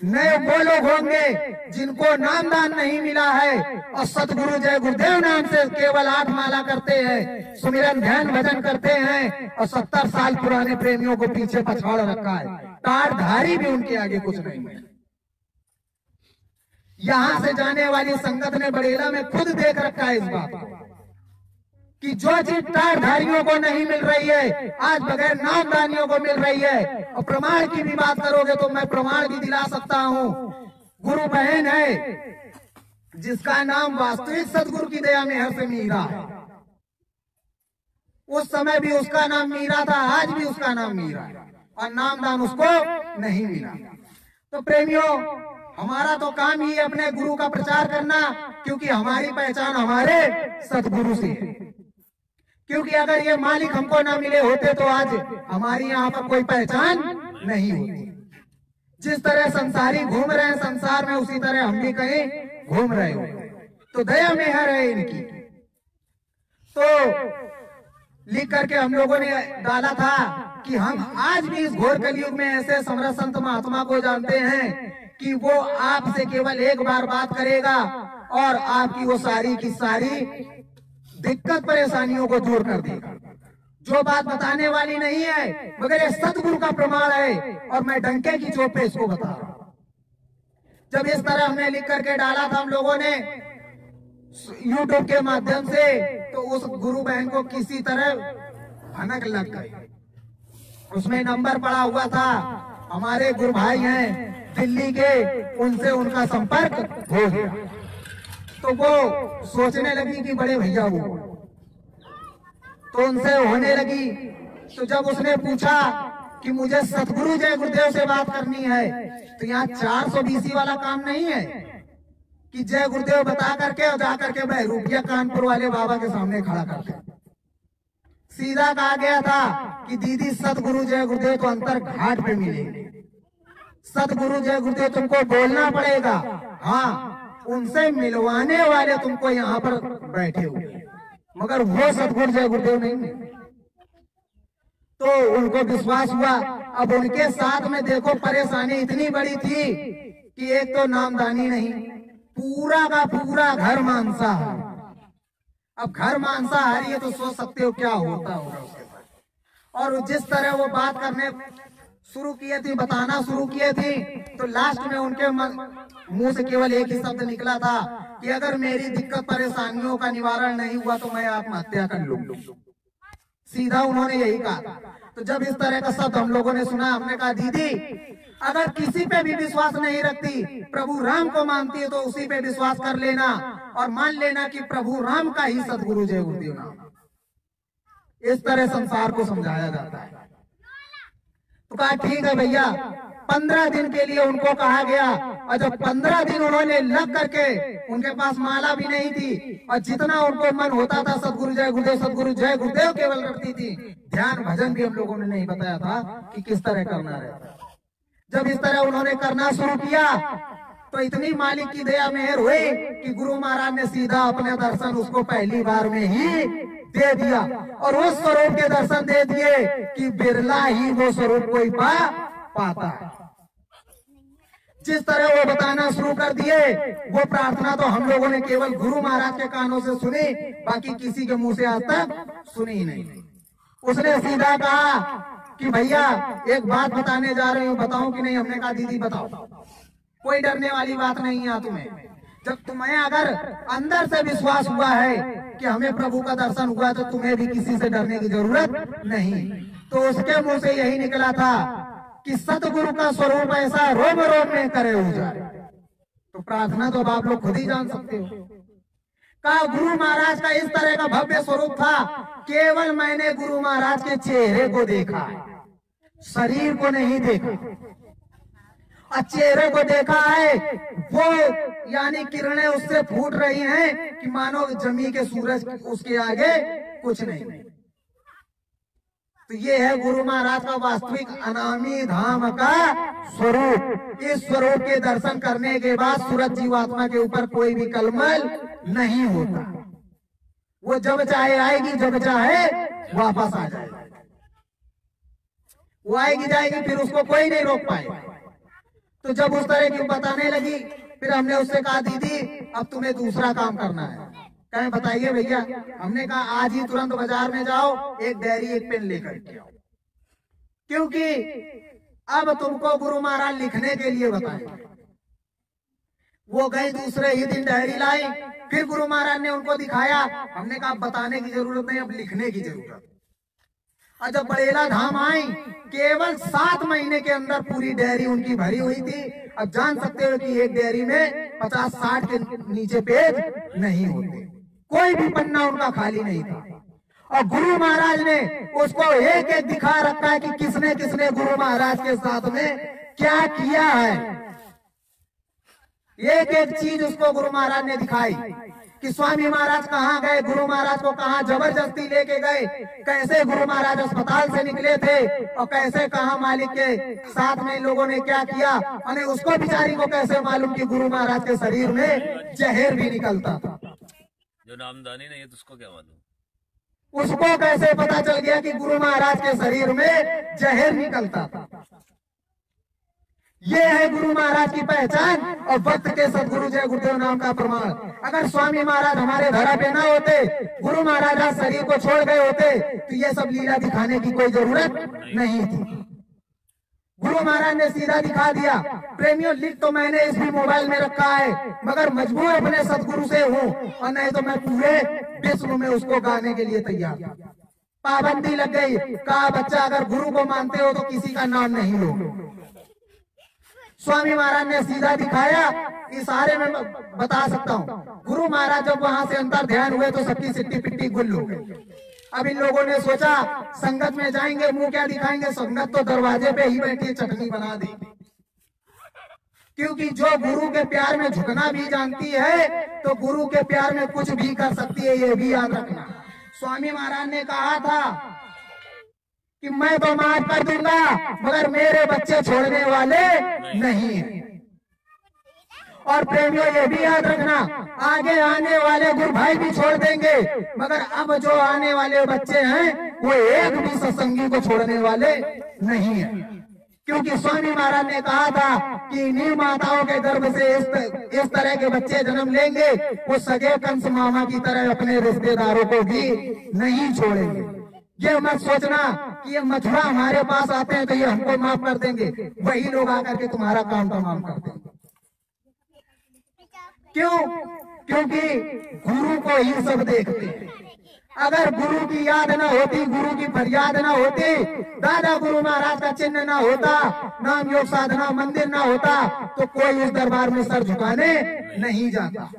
नए वो लोग होंगे जिनको नामदान नहीं मिला है और सतगुरु जय गुरुदेव नाम से केवल 8 माला करते हैं, सुमिरन ध्यान भजन करते हैं, और 70 साल पुराने प्रेमियों को पीछे पछाड़ रखा है। टारधारी भी उनके आगे कुछ नहीं है। यहां से जाने वाली संगत ने बड़ेला में खुद देख रखा है इस बात को कि जो चीज टारधारियों को नहीं मिल रही है आज बगैर नामदानियों को मिल रही है। और प्रमाण की भी बात करोगे तो मैं प्रमाण भी दिला सकता हूं। गुरु बहन है जिसका नाम वास्तविक सदगुरु की दया में हर से मीरा है। उस समय भी उसका नाम मीरा था, आज भी उसका नाम मीरा है, और नामदान उसको नहीं मिला। तो प्रेमियों, हमारा तो काम ही है अपने गुरु का प्रचार करना, क्योंकि हमारी पहचान हमारे सतगुरु से है। क्योंकि अगर ये मालिक हमको ना मिले होते तो आज हमारी यहाँ पर कोई पहचान नहीं होती। जिस तरह संसारी घूम रहे हैं संसार में, उसी तरह हम भी कहीं घूम रहे हो। तो दया मेहर है इनकी। तो लिख करके हम लोगों ने डाला था कि हम आज भी इस घोर कलयुग में ऐसे समरथ संत महात्मा को जानते हैं कि वो आपसे केवल एक बार बात करेगा और आपकी वो सारी की सारी दिक्कत परेशानियों को दूर कर देगा। जो बात बताने वाली नहीं है मगर ये सतगुरु का प्रमाण है और मैं डंके की चोट पे इसको बता रहा हूं। जब इस तरह हमने लिख करके डाला था हम लोगों ने YouTube के माध्यम से, तो उस गुरु बहन को किसी तरह भनक लग गई। उसमें नंबर पड़ा हुआ था, हमारे गुरु भाई हैं दिल्ली के, उनसे उनका संपर्क हो गया। तो वो सोचने लगी कि बड़े भैया वो, तो उनसे होने लगी। तो जब उसने पूछा कि मुझे सतगुरु जय गुरुदेव से बात करनी है, तो यहाँ 420 वाला काम नहीं है कि जय गुरुदेव बता करके और जा करके बहरूपिया कानपुर वाले बाबा के सामने खड़ा करके। सीधा कहा गया था कि दीदी सतगुरु जय गुरुदेव तो अंतर घाट पे मिलेंगे। सतगुरु जय गुरुदेव तुमको बोलना पड़ेगा, हाँ उनसे मिलवाने वाले तुमको यहाँ पर बैठे हुए, मगर वो सतगुरु जय गुरुदेव नहीं है। तो उनको विश्वास हुआ। अब उनके साथ में देखो परेशानी इतनी बड़ी थी कि एक तो नामदानी नहीं, पूरा का पूरा घर मांसाहार। अब घर मांसाहारी है तो सोच सकते हो क्या होता होगा उसके साथ। और जिस तरह वो बात करने शुरू किए थी, बताना शुरू किए थी, तो लास्ट में उनके मुंह से केवल एक ही शब्द निकला था कि अगर मेरी दिक्कत परेशानियों का निवारण नहीं हुआ तो मैं आत्महत्या कर लूंगा। सीधा उन्होंने यही कहा। तो जब इस तरह का शब्द हम लोगों ने सुना, हमने कहा दीदी अगर किसी पे भी विश्वास नहीं रखती, प्रभु राम को मानती है तो उसी पे विश्वास कर लेना और मान लेना कि प्रभु राम का ही सतगुरु जय गुरुदेव नाम। इस तरह संसार को समझाया जाता है। तो कहा ठीक है भैया। 15 दिन के लिए उनको कहा गया और जब 15 दिन उन्होंने लग करके, उनके पास माला भी नहीं थी और जितना उनको मन होता था सतगुरु जय गुरुदेव सतगुरु जय गुरुदेव केवल करती थी। ध्यान भजन भी हम लोगों ने नहीं बताया था कि किस तरह करना रहता। जब इस तरह उन्होंने करना शुरू किया तो इतनी मालिक की दया मेहर हुई कि गुरु महाराज ने सीधा अपने दर्शन उसको पहली बार में ही दे दिया और उस स्वरूप के दर्शन दे दिए कि बिरला ही वो स्वरूप कोई पाता है। जिस तरह वो बताना शुरू कर दिए, वो प्रार्थना तो हम लोगों ने केवल गुरु महाराज के कानों से सुनी, बाकी किसी के मुंह से आज तक सुनी ही नहीं। उसने सीधा कहा कि भैया एक बात बताने जा रही हूँ, बताऊं कि नहीं? हमने कहा दीदी बताओ, कोई डरने वाली बात नहीं है तुम्हें। जब तुम्हें अगर अंदर से विश्वास हुआ है कि हमें प्रभु का दर्शन हुआ तो तुम्हें भी किसी से डरने की जरूरत नहीं। तो उसके मुंह से यही निकला था कि सतगुरु का स्वरूप ऐसा रोम रोम में करे हो जाए। तो प्रार्थना तो आप लोग खुद ही जान सकते हो। कहा गुरु महाराज का इस तरह का भव्य स्वरूप था, केवल मैंने गुरु महाराज के चेहरे को देखा, शरीर को नहीं देखा। और चेहरे को देखा है, वो यानी किरणें उससे फूट रही हैं कि मानो जमी के सूरज उसके आगे कुछ नहीं। तो ये है गुरु महाराज का वास्तविक अनामी धाम का स्वरूप। इस स्वरूप के दर्शन करने के बाद सूरज जीवात्मा के ऊपर कोई भी कलमल नहीं होता। वो जब चाहे आएगी, जब चाहे वापस आ जाएगी। वो आएगी जाएगी, फिर उसको कोई नहीं रोक पाएगा। तो जब उस तरह की बताने लगी, फिर हमने उससे कहा दीदी अब तुम्हें दूसरा काम करना है। कहें बताइए भैया। हमने कहा आज ही तुरंत बाजार में जाओ, एक डायरी एक पेन लेकर के आओ, क्योंकि अब तुमको गुरु महाराज लिखने के लिए बताएंगे। वो गए, दूसरे ही दिन डायरी लाई, फिर गुरु महाराज ने उनको दिखाया। हमने कहा बताने की जरूरत नहीं, अब लिखने की जरूरत। और जब बड़ेला धाम आई, केवल 7 महीने के अंदर पूरी डायरी उनकी भरी हुई थी। अब जान सकते हो कि एक डायरी में 50-60 के नीचे पेज नहीं होते, कोई भी पन्ना उनका खाली नहीं था। और गुरु महाराज ने उसको एक एक दिखा रखा है कि किसने किसने गुरु महाराज के साथ में क्या किया है। एक एक चीज उसको गुरु महाराज ने दिखाई कि स्वामी महाराज कहाँ गए, गुरु महाराज को कहाँ जबरदस्ती लेके गए, कैसे गुरु महाराज अस्पताल से निकले थे और कैसे कहाँ मालिक के साथ में इन लोगों ने क्या किया। और उसको बिचारी को कैसे मालूम कि गुरु महाराज के शरीर में जहर भी निकलता था। जो नामदानी नहीं है तो उसको क्या मालूम? उसको कैसे पता चल गया कि गुरु महाराज के शरीर में जहर निकलता था। ये है गुरु महाराज की पहचान और वक्त के सदगुरु जय गुरुदेव नाम का प्रमाण। अगर स्वामी महाराज हमारे धरा पे ना होते, गुरु महाराज आज शरीर को छोड़ गए होते, तो ये सब लीला दिखाने की कोई जरूरत नहीं थी। गुरु महाराज ने सीधा दिखा दिया। प्रेमियों, लिख तो मैंने इस भी मोबाइल में रखा है, मगर मजबूर अपने सदगुरु से हूँ, और नहीं तो मैं पूरे विश्व में उसको गाने के लिए तैयार था। पाबंदी लग गई, कहा बच्चा अगर गुरु को मानते हो तो किसी का नाम नहीं लो। स्वामी महाराज ने सीधा दिखाया। इशारे में बता सकता हूँ, गुरु महाराज जब वहां से अंतर ध्यान हुए तो सबकी सिट्टी पिट्टी गुल हो गई। अब इन लोगों ने सोचा संगत में जाएंगे, मुंह क्या दिखाएंगे, संगत तो दरवाजे पे ही बैठी चटनी बना दी। क्योंकि जो गुरु के प्यार में झुकना भी जानती है तो गुरु के प्यार में कुछ भी कर सकती है, ये भी याद रखना। स्वामी महाराज ने कहा था कि मैं तो माफ कर दूंगा, मगर मेरे बच्चे छोड़ने वाले नहीं हैं। और प्रेमियों, ये भी याद रखना, आगे आने वाले गुरु भाई भी छोड़ देंगे, मगर अब जो आने वाले बच्चे हैं वो एक भी सत्संगी को छोड़ने वाले नहीं है। क्योंकि स्वामी महाराज ने कहा था कि इन्हीं माताओं के गर्भ से इस तरह के बच्चे जन्म लेंगे, वो सगे कंस मामा की तरह अपने रिश्तेदारों को भी नहीं छोड़ेंगे। ये मत सोचना कि ये मथुरा हमारे पास आते हैं तो ये हमको माफ कर देंगे, वही लोग आकर के तुम्हारा काम तमाम कर देंगे। क्यों? क्योंकि गुरु को ही सब देखते हैं। अगर गुरु की याद ना होती, गुरु की फरियाद ना होती, दादा गुरु महाराज का चिन्ह ना होता, नाम योग साधना मंदिर ना होता, तो कोई उस दरबार में सर झुकाने नहीं जाता।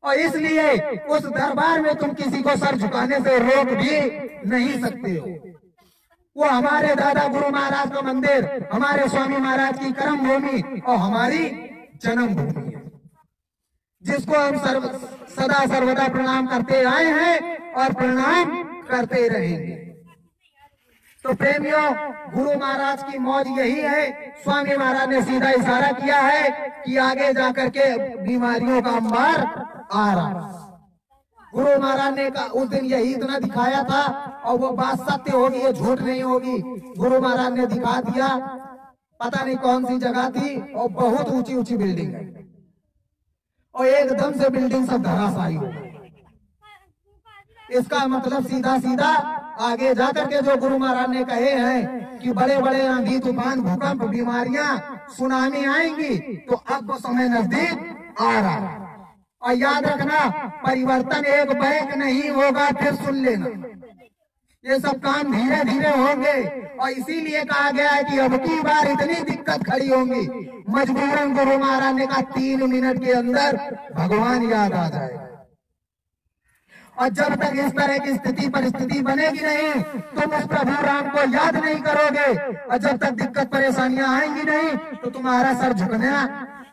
और इसलिए उस दरबार में तुम किसी को सर झुकाने से रोक भी नहीं सकते हो। वो हमारे दादा गुरु महाराज का मंदिर, हमारे स्वामी महाराज की कर्म भूमि और हमारी जन्म भूमि है, जिसको हम सदा सर्वदा प्रणाम करते आए हैं और प्रणाम करते रहेंगे। तो प्रेमियों, गुरु महाराज की मौज यही है। स्वामी महाराज ने सीधा इशारा किया है कि आगे जाकर के बीमारियों का अंबार आ रहा। गुरु महाराज ने उस दिन यही इतना दिखाया था, और वो बात सत्य होगी, ये झूठ नहीं होगी। गुरु महाराज ने दिखा दिया, पता नहीं कौन सी जगह थी, और बहुत ऊंची ऊंची बिल्डिंग है, और एकदम से बिल्डिंग सब धराशायी हो गई। इसका मतलब सीधा सीधा आगे जाकर के जो गुरु महाराज ने कहे हैं कि बड़े बड़े आंधी तूफान भूकंप बीमारियां सुनामी आएंगी, तो अब वो समय नजदीक आ रहा है। और याद रखना, परिवर्तन एक बैक नहीं होगा, फिर सुन लेना, ये सब काम धीरे धीरे होंगे। और इसीलिए कहा गया है कि अब की बार इतनी दिक्कत खड़ी होंगी, मजबूरन गुरु महाराज ने कहा 3 मिनट के अंदर भगवान याद आ जाएगा। और जब तक इस तरह की स्थिति परिस्थिति बनेगी नहीं, तुम उस प्रभु राम को याद नहीं करोगे, और जब तक दिक्कत परेशानियां आएंगी नहीं, तो तुम्हारा सर झुकना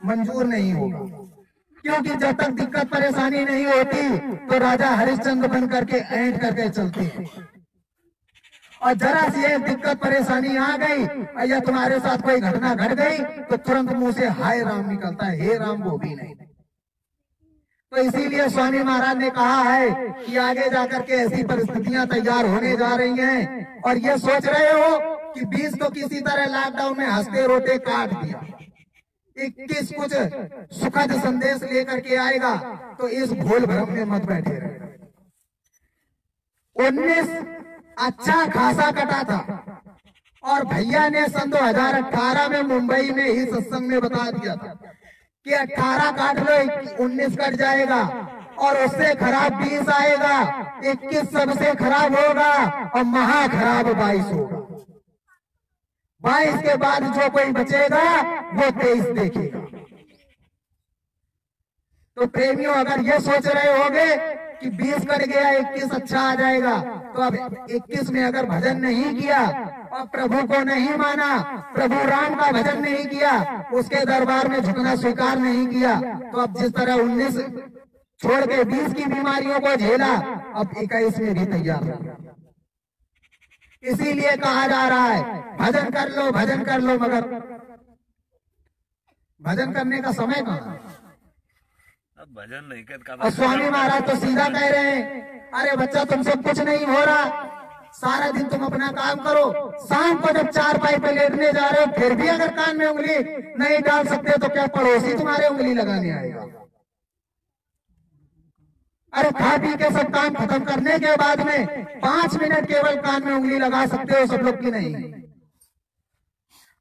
मंजूर नहीं होगा। क्योंकि जब तक दिक्कत परेशानी नहीं होती तो राजा हरिश्चंद्र बन करके ऐंठ करके चलते हैं, और जरा सी एक दिक्कत परेशानी आ गई या तुम्हारे साथ कोई घटना घट गई तो तुरंत मुंह से हाय राम निकलता है, हे राम वो भी नहीं। तो इसीलिए स्वामी महाराज ने कहा है कि आगे जाकर के ऐसी परिस्थितियां तैयार होने जा रही हैं, और ये सोच रहे हो कि 20 तो किसी तरह लॉकडाउन में हंसते रोते काट दिया, 21 कुछ सुखद संदेश लेकर के आएगा, तो इस भूल भ्रम में मत बैठे रहे। 19 अच्छा खासा कटा था, और भैया ने सन 2018 में मुंबई में ही सत्संग में बता दिया था कि 18 काट लो 19 कट जाएगा, और उससे खराब 20 आएगा, 21 सबसे खराब होगा, और महा खराब 22 होगा। 22 के बाद जो कोई बचेगा वो 23 देखेगा। तो प्रेमियों, अगर ये सोच रहे होगे कि 20 कट गया 21 अच्छा आ जाएगा, तो अब 21 में अगर भजन नहीं किया और प्रभु को नहीं माना, प्रभु राम का भजन नहीं किया, उसके दरबार में झुकना स्वीकार नहीं किया, तो अब जिस तरह 19 छोड़ के 20 की बीमारियों को झेला, अब 21 में भी तैयार हो। इसीलिए कहा जा रहा है भजन कर लो, भजन कर लो, मगर भजन करने का समय कहाँ है? अब भजन नहीं कर। और स्वामी महाराज तो सीधा कह रहे हैं, अरे बच्चा तुमसे कुछ नहीं हो रहा, सारा दिन तुम अपना काम करो, शाम को जब चारपाई पे लेटने जा रहे हो फिर भी अगर कान में उंगली नहीं डाल सकते तो क्या पड़ोसी तुम्हारे उंगली लगाने आएगा? अरे खा पी के सब काम खत्म करने के बाद में 5 मिनट केवल कान में उंगली लगा सकते हो सब लोग की नहीं।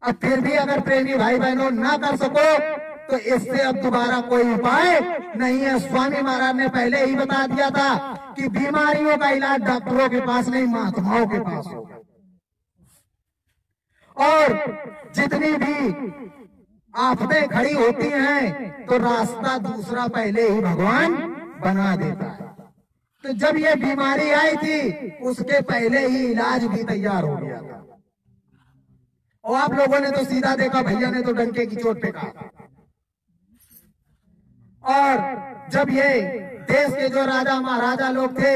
अब फिर भी अगर प्रेमी भाई बहनों ना कर सको तो इससे अब दोबारा कोई उपाय नहीं है। स्वामी महाराज ने पहले ही बता दिया था कि बीमारियों का इलाज डॉक्टरों के पास नहीं, महात्माओं के पास होगा। और जितनी भी आफतें खड़ी होती हैं तो रास्ता दूसरा पहले ही भगवान बना देता है। तो जब ये बीमारी आई थी उसके पहले ही इलाज भी तैयार हो गया था। और आप लोगों ने तो सीधा देखा, भैया ने तो डंके की चोट पे कहा। और जब ये देश के जो राजा महाराजा लोग थे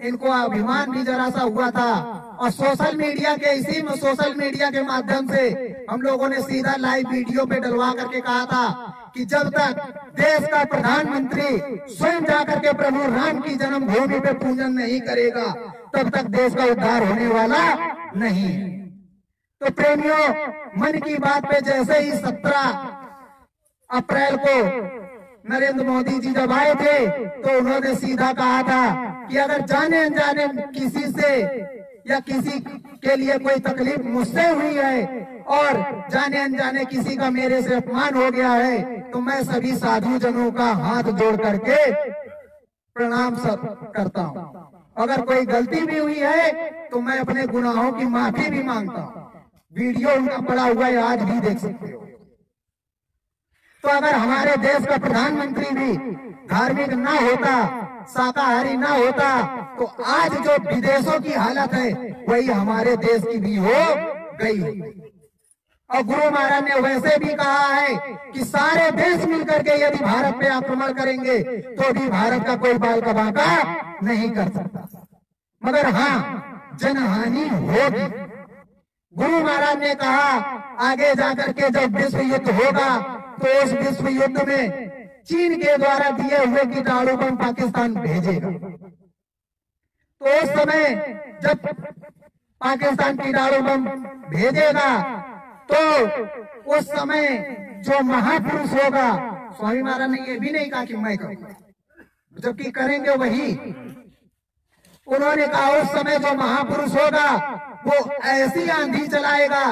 इनको अभिमान भी जरा सा हुआ था, और सोशल मीडिया के सोशल मीडिया के माध्यम से हम लोगों ने सीधा लाइव वीडियो पे डलवा करके कहा था कि जब तक देश का प्रधानमंत्री स्वयं जाकर के प्रभु राम की जन्मभूमि पे पूजन नहीं करेगा तब तक देश का उद्धार होने वाला नहीं। तो प्रेमियों, मन की बात पे जैसे ही 17 अप्रैल को नरेंद्र मोदी जी जब आए थे तो उन्होंने सीधा कहा था कि अगर जाने अनजाने किसी से या किसी के लिए कोई तकलीफ मुझसे हुई है और जाने अनजाने किसी का मेरे से अपमान हो गया है तो मैं सभी साधु जनों का हाथ जोड़ करके प्रणाम करता हूँ। अगर कोई गलती भी हुई है तो मैं अपने गुनाहों की माफी भी मांगता हूँ। वीडियो उनका पड़ा हुआ है, आज भी देख सकते हो। तो अगर हमारे देश का प्रधानमंत्री भी धार्मिक ना होता, शाकाहारी ना होता, तो आज जो विदेशों की हालत है वही हमारे देश की भी हो गई। और गुरु महाराज ने वैसे भी कहा है कि सारे देश मिलकर के यदि भारत पे आक्रमण करेंगे तो भी भारत का कोई बाल का बांका नहीं कर सकता, मगर हाँ जनहानि होगी। गुरु महाराज ने कहा आगे जाकर के जब विश्व युद्ध होगा तो उस विश्व युद्ध में चीन के द्वारा दिए हुए कीटाणु बम पाकिस्तान भेजेगा। तो उस समय जब पाकिस्तान कीटाणु बम भेजेगा तो उस समय जो महापुरुष होगा, स्वामी महाराज ने ये भी नहीं कहा कि मैं करूंगा, जबकि करेंगे वही। उन्होंने कहा उस समय जो महापुरुष होगा वो ऐसी आंधी चलाएगा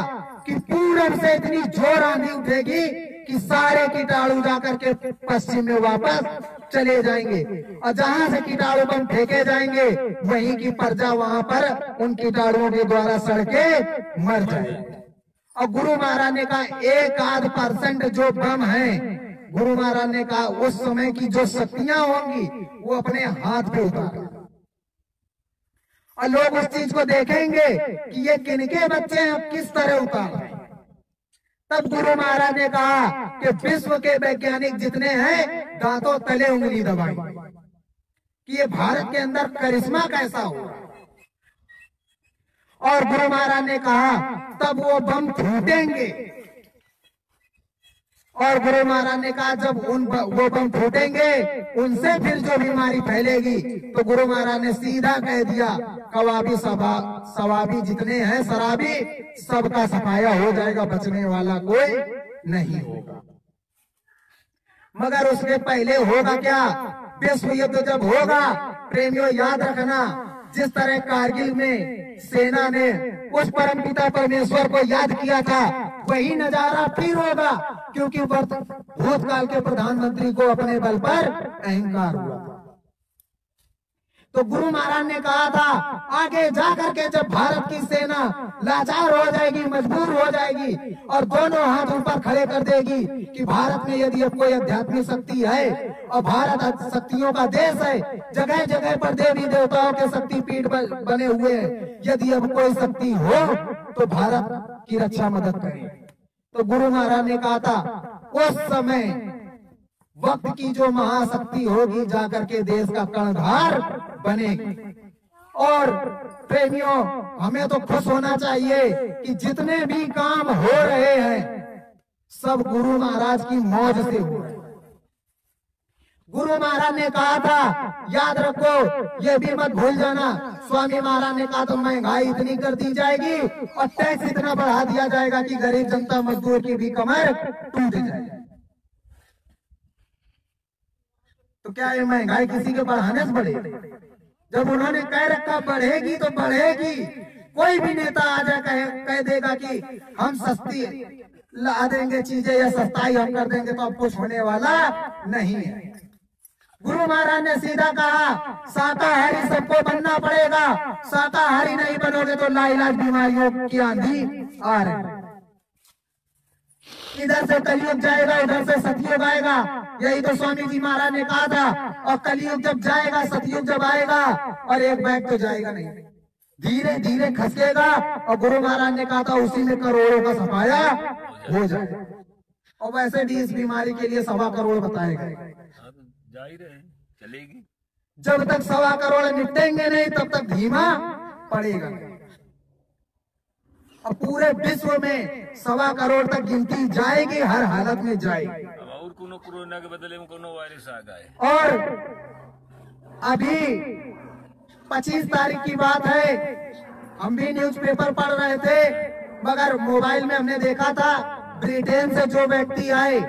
कि पूरब से इतनी जोर आंधी उठेगी कि सारे कीटाणु जाकर के पश्चिम में वापस चले जाएंगे, और जहां से कीटाणु बम फेंके जाएंगे वहीं की प्रजा वहां पर उन कीटाणुओं के द्वारा सड़ के मर जाएगी। और गुरु महाराज ने कहा 1-8% जो बम है, गुरु महाराज ने कहा उस समय की जो शक्तियां होंगी वो अपने हाथ पे उतारे, और लोग उस चीज को देखेंगे कि ये किनके बच्चे हैं, अब किस तरह उतार रहे हैं। तब गुरु महाराज ने कहा कि विश्व के वैज्ञानिक जितने हैं दांतों तले उंगली दबाई कि ये भारत के अंदर करिश्मा कैसा हो रहा है। और गुरु महाराज ने कहा तब वो बम फूटेंगे, और गुरु महाराज ने कहा जब वो बम फूटेंगे उनसे फिर जो बीमारी फैलेगी, तो गुरु महाराज ने सीधा कह दिया कवाबी सवाबी जितने हैं शराबी सबका सफाया हो जाएगा, बचने वाला कोई नहीं होगा। मगर उसके पहले होगा क्या? विश्व युद्ध जब होगा, प्रेमियों याद रखना, जिस तरह कारगिल में सेना ने उस परमपिता परमेश्वर को याद किया था वही नजारा फिर होगा, क्योंकि भूतकाल के प्रधानमंत्री को अपने बल पर अहंकार हुआ था। तो गुरु महाराज ने कहा था आगे जाकर के जब भारत की सेना लाचार हो जाएगी, मजबूर हो जाएगी और दोनों हाथ ऊपर खड़े कर देगी कि भारत में यदि अब कोई आध्यात्मिक शक्ति है, और भारत शक्तियों का देश है, जगह जगह पर देवी देवताओं के शक्ति पीठ बने हुए हैं, यदि अब कोई शक्ति हो तो भारत की रक्षा मदद करे। तो गुरु महाराज ने कहा था उस समय वक्त की जो महाशक्ति होगी जाकर के देश का कर्णधार बनेगी। और प्रेमियों, हमें तो खुश होना चाहिए कि जितने भी काम हो रहे हैं सब गुरु महाराज की मौज से हो रहे हैं। गुरु महाराज ने कहा था, याद रखो, ये भी मत भूल जाना, स्वामी महाराज ने कहा तो महंगाई इतनी कर दी जाएगी और टैक्स इतना बढ़ा दिया जाएगा कि गरीब जनता मजदूर की भी कमर टूट जाएगी। तो क्या ये महंगाई किसी के बढ़ाने से बढ़ेगी? जब उन्होंने कह रखा बढ़ेगी तो बढ़ेगी। कोई भी नेता आ जाए कह देगा कि हम सस्ती ला देंगे चीजें या सस्ताई हम कर देंगे, तो अब कुछ होने वाला नहीं है। गुरु महाराज ने सीधा कहा शाकाहारी सबको बनना पड़ेगा, शाकाहारी नहीं बनोगे तो लाइलाज बीमारियों की आंधी आ रही। इधर से कलयुग जाएगा, उधर से सतयुग आएगा, यही तो स्वामी जी महाराज ने कहा था। और कलयुग जब जाएगा, सतयुग जब आएगा, और एक बैग तो जाएगा नहीं, धीरे धीरे खसकेगा। और गुरु महाराज ने कहा था उसी में करोड़ों का सफाया हो जाएगा। और वैसे भी इस बीमारी के लिए 1.25 करोड़ बताए गए, जा ही रहे, चलेगी। जब तक 1.25 करोड़ निपटेंगे नहीं तब तक धीमा पड़ेगा। और पूरे विश्व में 1.25 करोड़ तक गिनती जाएगी, हर हालत में जाएगी। और कोरोना के बदले में कोनो वायरस आ गए। और अभी 25 तारीख की बात है, हम भी न्यूज़पेपर पढ़ रहे थे, मगर मोबाइल में हमने देखा था ब्रिटेन से जो व्यक्ति आए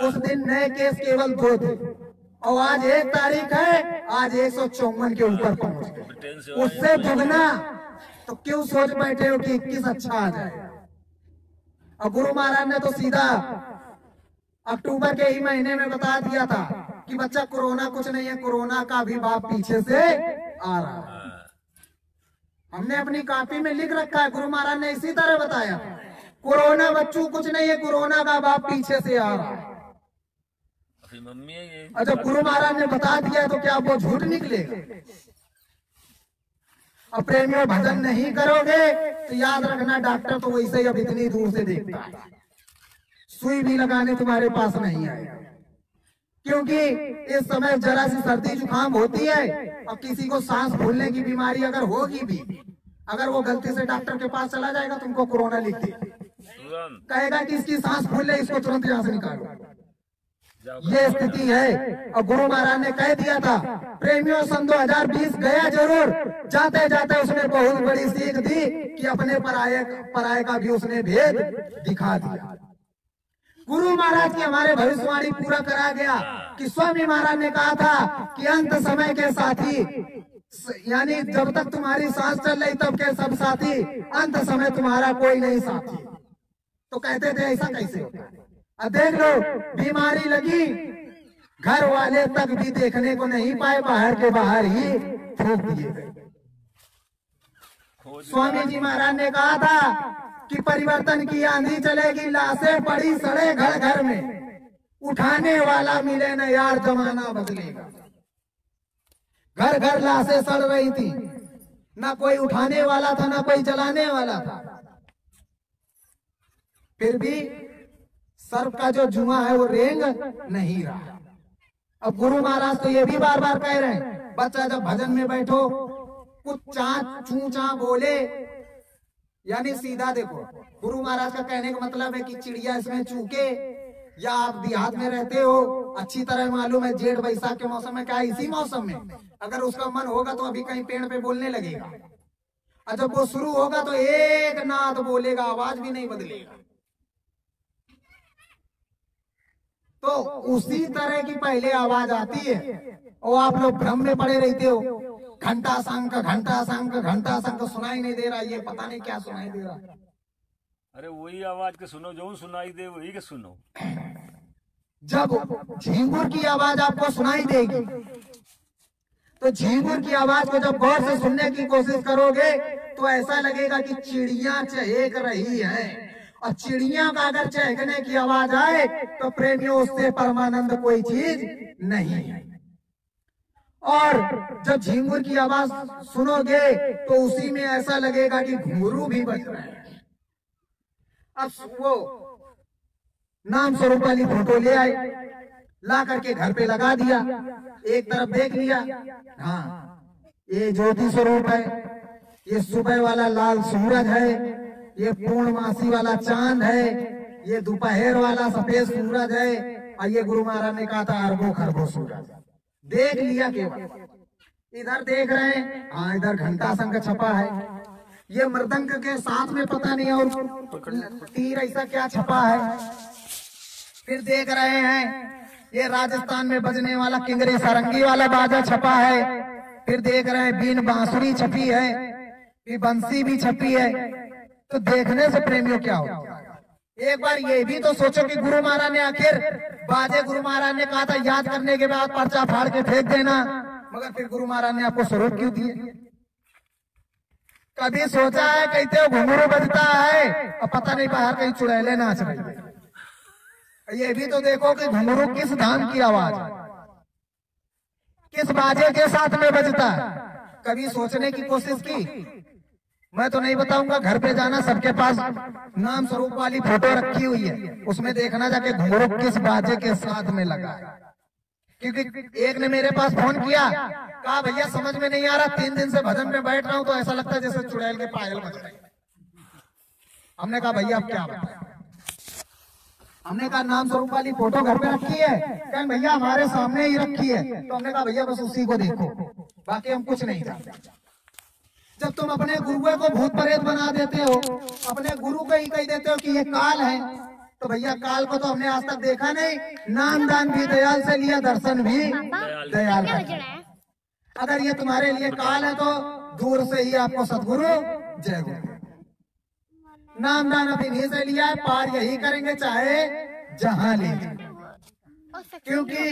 उस दिन नए केस केवल 2 थे, और आज 1 तारीख है, आज 154 के ऊपर पहुंच गए, उससे दुगना। तो क्यों सोच बैठे हो कि 21 अच्छा आ जाए? और गुरु महाराज ने तो सीधा अक्टूबर के ही महीने में बता दिया था कि बच्चा कोरोना कुछ नहीं है, कोरोना का भी बाप पीछे से आ रहा है। हमने अपनी कॉपी में लिख रखा है, गुरु महाराज ने इसी तरह बताया, कोरोना बच्चों कुछ नहीं है, कोरोना का बाप पीछे से आ रहा है। मम्मी है ये। अच्छा, गुरु महाराज ने बता दिया तो क्या वो झूठ निकलेगा? अब प्रेमियों, भजन नहीं करोगे तो याद रखना डॉक्टर तो वैसे ही अब इतनी दूर से देखता है, सुई भी लगाने तुम्हारे पास नहीं आएगा। क्योंकि इस समय जरा सी सर्दी जुकाम होती है, अब किसी को सांस फूलने की बीमारी अगर होगी भी, अगर वो गलती से डॉक्टर के पास चला जाएगा, तुमको कोरोना लिख दे, कहेगा कि इसकी सांस फूल रही, इसको तुरंत यहाँ से निकालो। ये स्थिति है। और गुरु महाराज ने कह दिया था, प्रेमियों, सन 2020 गया जरूर, जाते जाते उसने बहुत बड़ी सीख दी कि अपने पराये का भी उसने भेद दिखा दिया। गुरु महाराज की हमारे भविष्यवाणी पूरा करा गया कि स्वामी महाराज ने कहा था कि अंत समय के साथी, यानी जब तक तुम्हारी सांस चल रही तब के सब साथी, अंत समय तुम्हारा कोई नहीं साथी। तो कहते थे ऐसा कैसे होता है? अब देख लो, बीमारी लगी, घर वाले तक भी देखने को नहीं पाए, बाहर के बाहर ही ठोक दिए गए। स्वामी जी महाराज ने कहा था कि परिवर्तन की आंधी चलेगी, लाशें पड़ी सड़े घर घर में, उठाने वाला मिले न यार, जमाना बदलेगा। घर घर लाशें सड़ रही थी, ना कोई उठाने वाला था, ना कोई जलाने वाला था। फिर भी सर्प का जो जुआ है वो रेंग नहीं रहा। अब गुरु महाराज तो ये भी बार बार कह रहे हैं, बच्चा जब भजन में बैठो कुछ चाँ चू चा बोले, यानी सीधा देखो, गुरु महाराज का कहने का मतलब है कि चिड़िया इसमें चूके, या आप देहात में रहते हो, अच्छी तरह मालूम है जेठ बैसाख के मौसम में क्या, इसी मौसम में अगर उसका मन होगा तो अभी कहीं पेड़ पे बोलने लगेगा, और जब वो शुरू होगा तो एक नाद बोलेगा, आवाज भी नहीं बदलेगा। तो उसी तरह की पहले आवाज आती है, और आप लोग भ्रम में पड़े रहते हो, घंटा शंख घंटा शंख घंटा शंख सुनाई नहीं दे रहा, ये पता नहीं क्या सुनाई दे रहा। अरे वही आवाज के सुनो, जो सुनाई दे वही के सुनो। जब झींगुर की आवाज आपको सुनाई देगी, तो झींगुर की आवाज को जब गौर से सुनने की कोशिश करोगे तो ऐसा लगेगा कि चिड़िया चहक रही है, और चिड़िया का अगर चहकने की आवाज आए तो प्रेमियों उससे परमानंद कोई चीज नहीं है। और जब झींगुर की आवाज सुनोगे तो उसी में ऐसा लगेगा कि घुंघरू भी बज रहे हैं, अब वो नाम स्वरूप वाली फोटो ले आए, ला करके घर पे लगा दिया, एक तरफ देख लिया, हाँ ये ज्योति स्वरूप है, ये सुबह वाला लाल सूरज है, ये पूर्णमासी वाला चांद है, ये दोपहर वाला सफेद सूरज है, और ये गुरु महाराज ने कहा था अरबों खरबों सूरज। देख लिया केवल, इधर देख रहे हैं, हाँ इधर घंटा शंख छपा है, ये मृदंग के साथ में पता नहीं और तीर ऐसा क्या छपा है। फिर देख रहे हैं ये राजस्थान में बजने वाला किंगरी सारंगी वाला बाजा छपा है। फिर देख रहे हैं बीन बांसुरी छपी है, फिर बंसी भी छपी है। तो देखने से प्रेमियों क्या होगा, एक बार ये भी तो सोचो कि गुरु महाराज ने आखिर बाजे, गुरु महाराज ने कहा था याद करने के बाद पर्चा फाड़ के फेंक देना, मगर फिर गुरु महाराज ने आपको स्वरूप क्यों दिए? कभी सोचा है कहते हो घुंघरू बजता है और पता नहीं बाहर कहीं चुड़ैले नाच रही है। ये भी तो देखो कि घुंघरू किस धाम की आवाज, किस बाजे के साथ में बजता है, कभी सोचने की कोशिश की? मैं तो नहीं बताऊंगा, घर पे जाना, सबके पास नाम स्वरूप वाली फोटो रखी हुई है, उसमें देखना जाके घुंघरू किस बाजे के साथ में लगा है। क्योंकि एक ने मेरे पास फोन किया, कहा भैया समझ में नहीं आ रहा, 3 दिन से भजन में बैठ रहा हूं तो ऐसा लगता है जैसे चुड़ैल के पायल बज रहे। हमने कहा भैया आप क्या बताएं? हमने कहा नाम स्वरूप वाली फोटो घर पे रखी है, कहें भैया हमारे सामने ही रखी है। तो हमने कहा भैया बस उसी को देखो, बाकी हम कुछ नहीं जानते। जब तुम अपने गुरुओं को भूत प्रेत बना देते हो, अपने गुरु को ही कह देते हो कि ये काल है, तो भैया काल को तो हमने आज तक देखा नहीं। नाम दान भी दयाल से लिया, दर्शन भी दयाल का। अगर ये तुम्हारे लिए काल है तो दूर से ही आपको सदगुरु जय गुरु। नाम दान अभी नहीं से लिया, पार यही करेंगे चाहे जहां ले, क्योंकि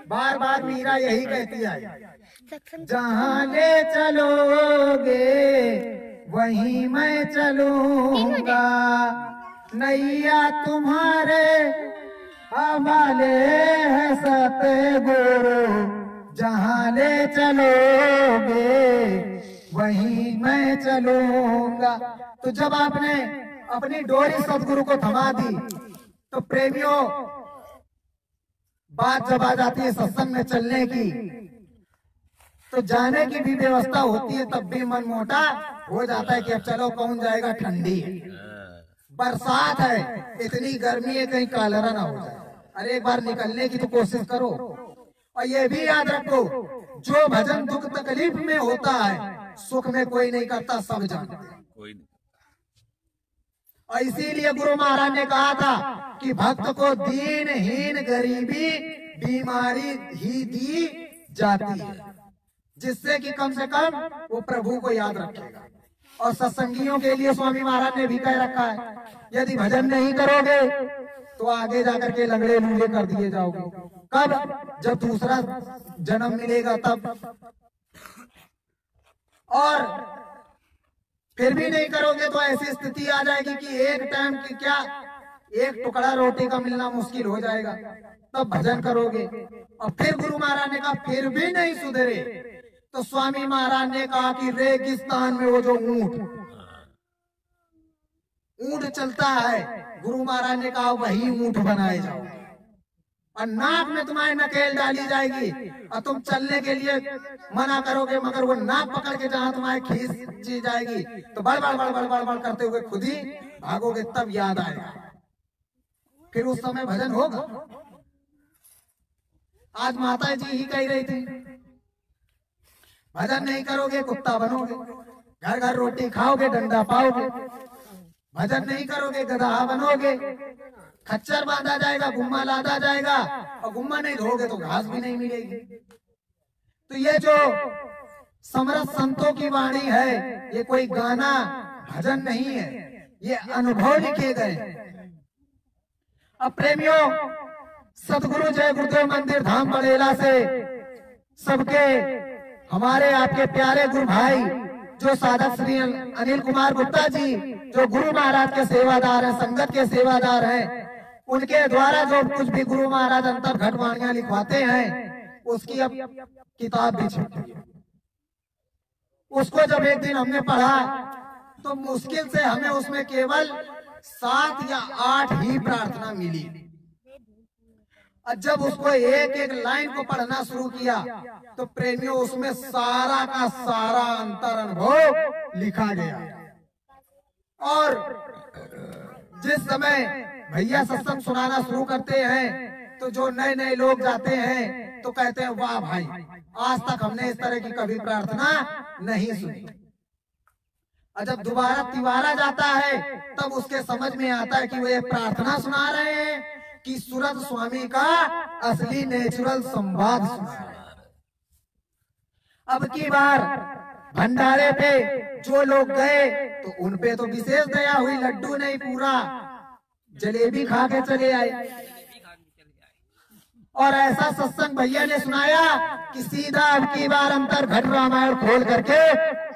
बार बार मीरा यही कहती है, जहां ले चलोगे वहीं मैं चलूंगा, नैया तुम्हारे हवाले है सतगुरु, जहां ले चलोगे वहीं मैं चलूंगा। तो जब आपने अपनी डोरी सतगुरु को थमा दी, तो प्रेमियों बात जब आ जाती है सत्संग में चलने की, तो जाने की भी व्यवस्था होती है, तब भी मन मोटा हो जाता है कि अब चलो कौन जाएगा, ठंडी है, बरसात है, इतनी गर्मी है, कहीं कालरा ना हो जाए। अरे एक बार निकलने की तो कोशिश करो। और ये भी याद रखो, जो भजन दुख तकलीफ में होता है, सुख में कोई नहीं करता, सब जानते हैं। और इसीलिए गुरु महाराज ने कहा था कि भक्त को दीनहीन गरीबी बीमारी ही दी जाती है, जिससे कि कम से कम वो प्रभु को याद रखेगा। और सत्संगियों के लिए स्वामी महाराज ने भी कह रखा है, यदि भजन नहीं करोगे तो आगे जाकर के लंगड़े लूले कर दिए जाओगे। कब? जब दूसरा जन्म मिलेगा तब। और फिर भी नहीं करोगे तो ऐसी स्थिति आ जाएगी कि एक टाइम की क्या, एक टुकड़ा रोटी का मिलना मुश्किल हो जाएगा, तब भजन करोगे। और फिर गुरु महाराज ने कहा फिर भी नहीं सुधरे, तो स्वामी महाराज ने कहा कि रेगिस्तान में वो जो ऊंट चलता है, गुरु महाराज ने कहा वही ऊंट बनाए जाओ, और नाक में तुम्हारे नकेल डाली जाएगी, और तुम चलने के लिए मना करोगे, मगर वो नाक पकड़ के जहां तुम्हारे खींची जाएगी तो बड़ बड़ बड़ बड़ बड़ बड़ करते हुए खुद ही भागोगे, तब याद आएगा। फिर उस समय भजन होगा। आज माता जी ही कह रही थी, भजन नहीं करोगे कुत्ता बनोगे, घर घर रोटी खाओगे डंडा पाओगे, भजन नहीं करोगे गधा बनोगे, खच्चर बांधा जाएगा, गुम्मा लादा जाएगा, और गुम्मा नहीं धोगे तो घास भी नहीं मिलेगी। तो ये जो समरस संतों की वाणी है, ये कोई गाना भजन नहीं है, ये अनुभव लिखे गए। अब प्रेमियों, सतगुरु जय गुरुदेव मंदिर धाम बड़ेला से सबके हमारे आपके प्यारे गुरु भाई जो साधक श्री अनिल कुमार गुप्ता जी, जो गुरु महाराज के सेवादार हैं, संगत के सेवादार हैं, उनके द्वारा जो कुछ भी गुरु महाराज अंतर घटवाणियां लिखवाते हैं, उसकी अब किताब भी छपी है। उसको जब एक दिन हमने पढ़ा तो मुश्किल से हमें उसमें केवल 7 या 8 ही प्रार्थना मिली। और जब उसको एक एक लाइन को पढ़ना शुरू किया तो प्रेमियों उसमें सारा का सारा अंतर अनुभव लिखा गया। और जिस समय भैया सत्संग सुनाना शुरू करते हैं तो जो नए नए लोग जाते हैं तो कहते हैं वाह भाई, आज तक हमने इस तरह की कभी प्रार्थना नहीं सुनी। और जब दोबारा तिवारा जाता है तब उसके समझ में आता है कि वो ये प्रार्थना सुना रहे हैं कि सूरत स्वामी का असली नेचुरल संवाद सुना रहे हैं। अब की बार भंडारे पे जो लोग गए तो उनपे तो विशेष दया हुई, लड्डू नहीं पूरा जलेबी खा के चले आए। और ऐसा सत्संग भैया ने सुनाया कि सीधा अब की बार अंतर घट रामायण खोल करके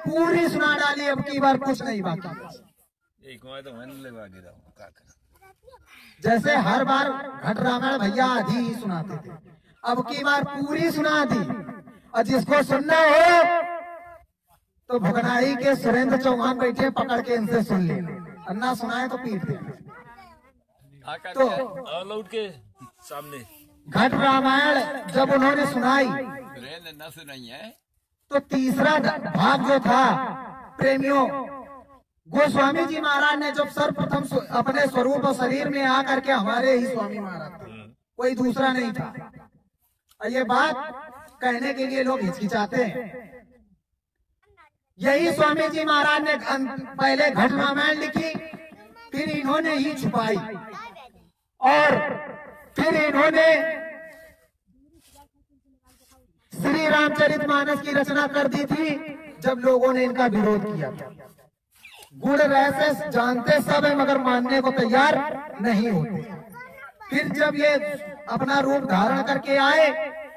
पूरी सुना डाली। अब की बार कुछ नहीं बाकी। जैसे हर बार घट रामायण भैया आधी ही सुनाते थे, अब की बार पूरी सुना दी। और जिसको सुनना हो तो भगनाई के सुरेंद्र चौहान बैठे, पकड़ के इनसे सुन ले, अन्ना सुनाए तो पीट दे। तो लौट के सामने घट रामायण जब उन्होंने सुनाई तो तीसरा भाग जो था प्रेमियों, गोस्वामी जी महाराज ने जब सर्वप्रथम अपने स्वरूप और शरीर में आकर के हमारे ही स्वामी महाराज थे, कोई दूसरा नहीं था। और ये बात कहने के लिए लोग हिचकिचाते हैं। यही स्वामी जी महाराज ने पहले घट रामायण लिखी, फिर इन्होंने ही छुपाई, और फिर इन्होंने श्री रामचरितमानस की रचना कर दी थी जब लोगों ने इनका विरोध किया था। गुण रहस्य जानते सब है मगर मानने को तैयार नहीं होते। फिर जब ये अपना रूप धारण करके आए,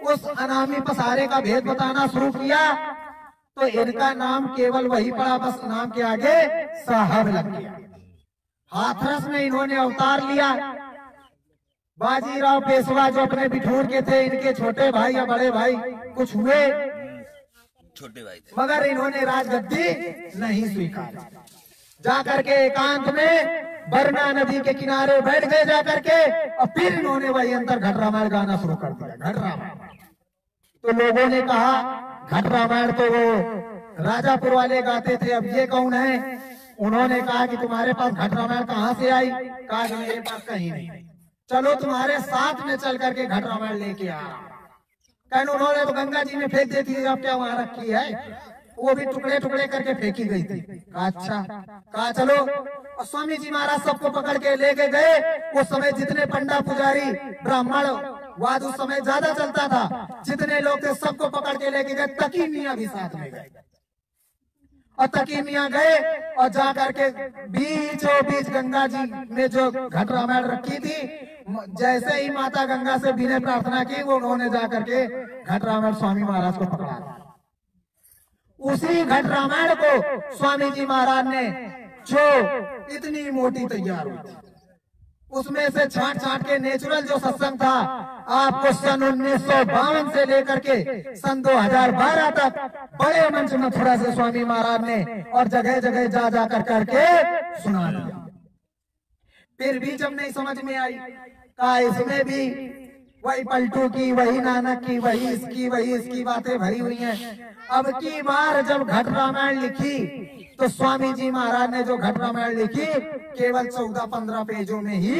उस अनामी पसारे का भेद बताना शुरू किया तो इनका नाम केवल वही पड़ा, बस नाम के आगे साहब लग गया। हाथरस में इन्होंने अवतार लिया। बाजीराव पेशवा जो अपने बिठूर के थे, इनके छोटे भाई या बड़े भाई कुछ हुए, छोटे भाई थे, मगर इन्होंने राजगद्दी नहीं स्वीकारी। जाकर के एकांत में बरना नदी के किनारे बैठ गए जाकर के, और फिर इन्होंने वही अंतर घट रामायण गाना शुरू कर दिया। घट रामायण तो लोगों ने कहा घट रामायण तो वो राजापुर वाले गाते थे, अब ये कौन है? उन्होंने कहा कि तुम्हारे पास घट रामायण कहाँ से आई? कहा कि मेरे पास कहीं नहीं, चलो तुम्हारे साथ में चल करके घट रामायण लेके आ। कहने उन्होंने तो गंगा जी में फेंक देती थी, अब क्या वहां रखी है? वो भी टुकड़े टुकड़े करके फेंकी गई थी। कहा अच्छा, कहा चलो। और स्वामी जी महाराज सबको पकड़ के लेके गए। उस समय जितने पंडा पुजारी ब्राह्मण वाद उस समय ज्यादा चलता था, जितने लोग थे सबको पकड़ के लेके गए। तकी मियाँ भी साथ में गए, और तकी मियाँ गए और जा करके बीचों बीच गंगा जी में जो घट रामायण रखी थी, जैसे ही माता गंगा से विनय प्रार्थना की, वो उन्होंने जा करके घट रामायण स्वामी महाराज को पकड़ा। उसी घट रामायण को स्वामी जी महाराज ने जो इतनी मोटी तैयार हुई थी, उसमें से छांट छांट के नेचुरल जो सत्संग था, आपको सन 1952 से लेकर के सन 2012 तक बड़े मंच मथुरा से स्वामी महाराज ने और जगह जगह जा जा करके सुना दिया। फिर भी जब नहीं समझ में आई, कहा इसमें भी वही पलटू की, वही नानक की, वही इसकी बातें भरी हुई हैं। अब की बार जब घट रामायण लिखी तो स्वामी जी महाराज ने जो घट रामायण लिखी केवल 14-15 पेजों में ही,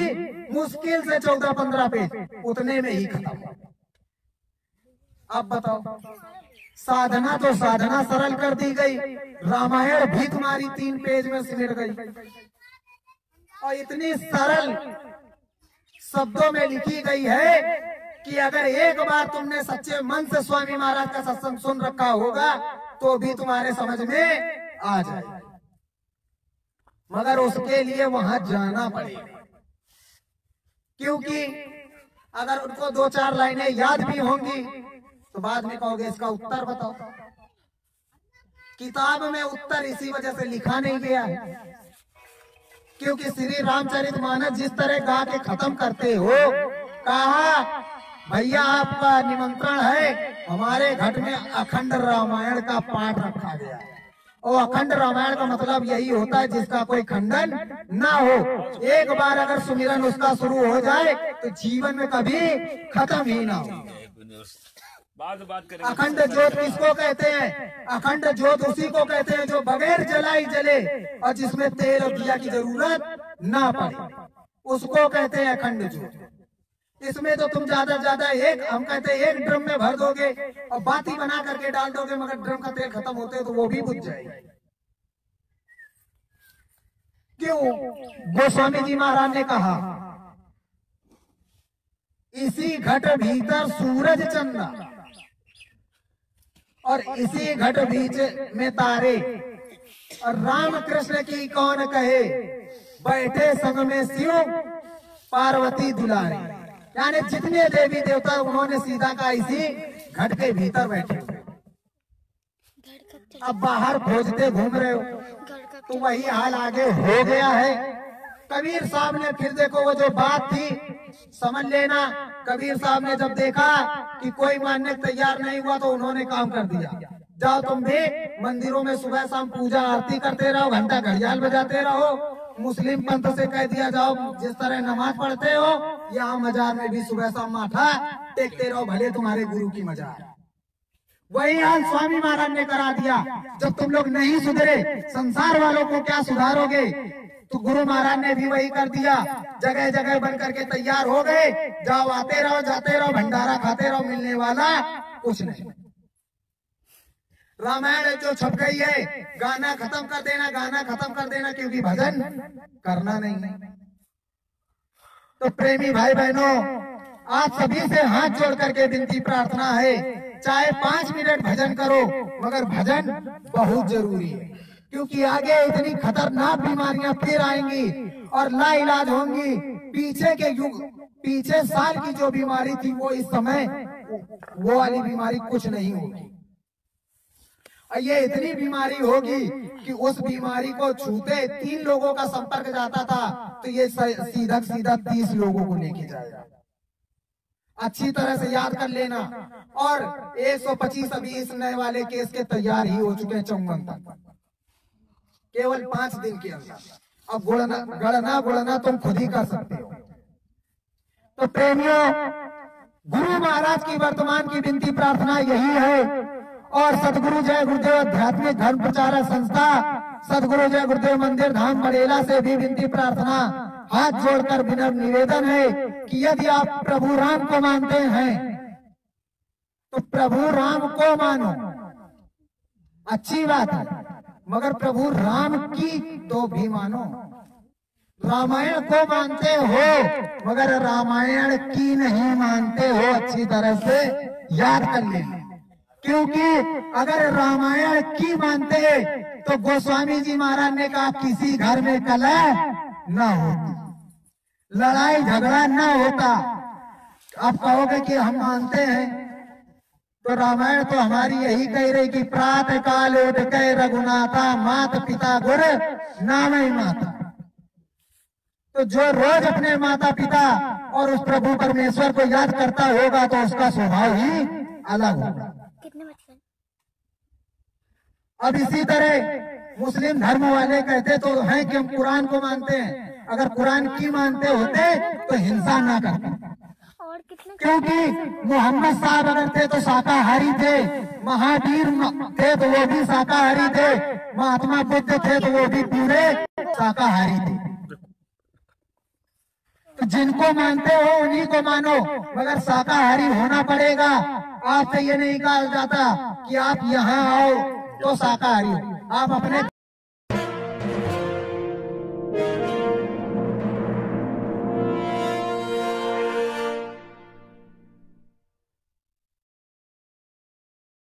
मुश्किल से 14-15 पेज, उतने में ही खत्म। अब बताओ, साधना तो साधना सरल कर दी गई, रामायण भी तुम्हारी 3 पेज में सिमट गई। और इतनी सरल शब्दों में लिखी गई है कि अगर एक बार तुमने सच्चे मन से स्वामी महाराज का सत्संग सुन रखा होगा तो भी तुम्हारे समझ में आ जाए, मगर उसके लिए वहां जाना पड़ेगा। क्योंकि अगर उनको 2-4 लाइनें याद भी होंगी तो बाद में कहोगे इसका उत्तर बताओ। किताब में उत्तर इसी वजह से लिखा नहीं गया है क्योंकि श्री रामचरितमानस जिस तरह गा के खत्म करते हो, कहा भैया आपका निमंत्रण है, हमारे घट में अखंड रामायण का पाठ रखा गया है और अखंड रामायण का मतलब यही होता है जिसका कोई खंडन ना हो। एक बार अगर सुमिरन उसका शुरू हो जाए तो जीवन में कभी खत्म ही ना हो। बात करेंगे। अखंड ज्योत किसको कहते हैं? अखंड ज्योत उसी को कहते हैं जो बगैर जलाई जले और जिसमें तेल और दिया की जरूरत ना पड़े, उसको कहते हैं अखंड ज्योत। इसमें तो तुम ज्यादा से ज्यादा हम कहते हैं 1 ड्रम में भर दोगे और बाती बना करके डाल दोगे, मगर ड्रम का तेल खत्म होते तो वो भी बुझ जाएगी। क्यों? गोस्वामी जी महाराज ने कहा, इसी घट भीतर सूरज चंदा और इसी घट बीच में तारे, और राम कृष्ण की कौन कहे, बैठे संग में शिव पार्वती दुलारे। यानी जितने देवी देवता उन्होंने सीधा कहा इसी घट के भीतर बैठे। अब बाहर खोजते घूम रहे हो तो वही हाल आगे हो गया है। कबीर साहब ने फिर देखो वो जो बात थी समझ लेना, कबीर साहब ने जब देखा कि कोई मानने तैयार नहीं हुआ तो उन्होंने काम कर दिया, जाओ तुम भी मंदिरों में सुबह शाम पूजा आरती करते रहो, घंटा घड़ियाल बजाते रहो। मुस्लिम पंथ से कह दिया जाओ जिस तरह नमाज पढ़ते हो यहाँ मजार में भी सुबह शाम माथा टेकते रहो, भले तुम्हारे गुरु की मजार। वही हाल स्वामी महाराज ने करा दिया। जब तुम लोग नहीं सुधरे, संसार वालों को क्या सुधारोगे? तो गुरु महाराज ने भी वही कर दिया, जगह जगह बन करके तैयार हो गए, जाओ आते रहो जाते रहो, भंडारा खाते रहो, मिलने वाला कुछ नहीं। रामायण जो छप गई है, गाना खत्म कर देना, गाना खत्म कर देना, क्योंकि भजन करना नहीं। तो प्रेमी भाई बहनों, आप सभी से हाथ जोड़ करके विनती प्रार्थना है, चाहे 5 मिनट भजन करो, मगर भजन बहुत जरूरी है, क्योंकि आगे इतनी खतरनाक बीमारियां फिर आएंगी और लाइलाज होंगी। पीछे साल की जो बीमारी थी वो इस समय वो वाली बीमारी कुछ नहीं होगी। ये इतनी बीमारी होगी कि उस बीमारी को छूते 3 लोगों का संपर्क जाता था तो ये सीधा 30 लोगों को लेके जाएगा। अच्छी तरह से याद कर लेना। और 125 अभी इस नए वाले केस के तैयार ही हो चुके हैं 54 तक, केवल 5 दिन के अंदर। अब गणना गुणना तुम खुद ही कर सकते हो। तो प्रेमियों, गुरु महाराज की वर्तमान की विनती प्रार्थना यही है। और सदगुरु जय गुरुदेव आध्यात्मिक धर्म प्रचारक संस्था सदगुरु जय गुरुदेव मंदिर धाम बड़ेला से भी विनती प्रार्थना हाथ जोड़कर विनम्र निवेदन है कि यदि आप प्रभु राम को मानते हैं तो प्रभु राम को मानो, अच्छी बात है, मगर प्रभु राम की तो भी मानो। रामायण को मानते हो मगर रामायण की नहीं मानते हो, अच्छी तरह से याद कर लेना। क्योंकि अगर रामायण की मानते तो गोस्वामी जी महाराज ने कहा किसी घर में कलह न होती, लड़ाई झगड़ा न होता। आप कहोगे कि हम मानते हैं, तो रामायण तो हमारी यही कह रही कि प्रातः काल उठ के रघुनाथा माता पिता गुर नाम ही माता। तो जो रोज अपने माता पिता और उस प्रभु परमेश्वर को याद करता होगा तो उसका स्वभाव ही अलग होगा। अब इसी तरह मुस्लिम धर्म वाले कहते तो हैं कि हम कुरान को मानते हैं, अगर कुरान की मानते होते तो हिंसा ना करते, क्योंकि मोहम्मद साहब अगर थे तो शाकाहारी थे, महावीर थे तो वो भी शाकाहारी थे, महात्मा बुद्ध थे तो वो भी पूरे शाकाहारी थे। तो जिनको मानते हो उन्हीं को मानो, मगर शाकाहारी होना पड़ेगा। आपसे ये नहीं कहा जाता कि आप यहाँ आओ तो शाकाहारी हो, आप अपने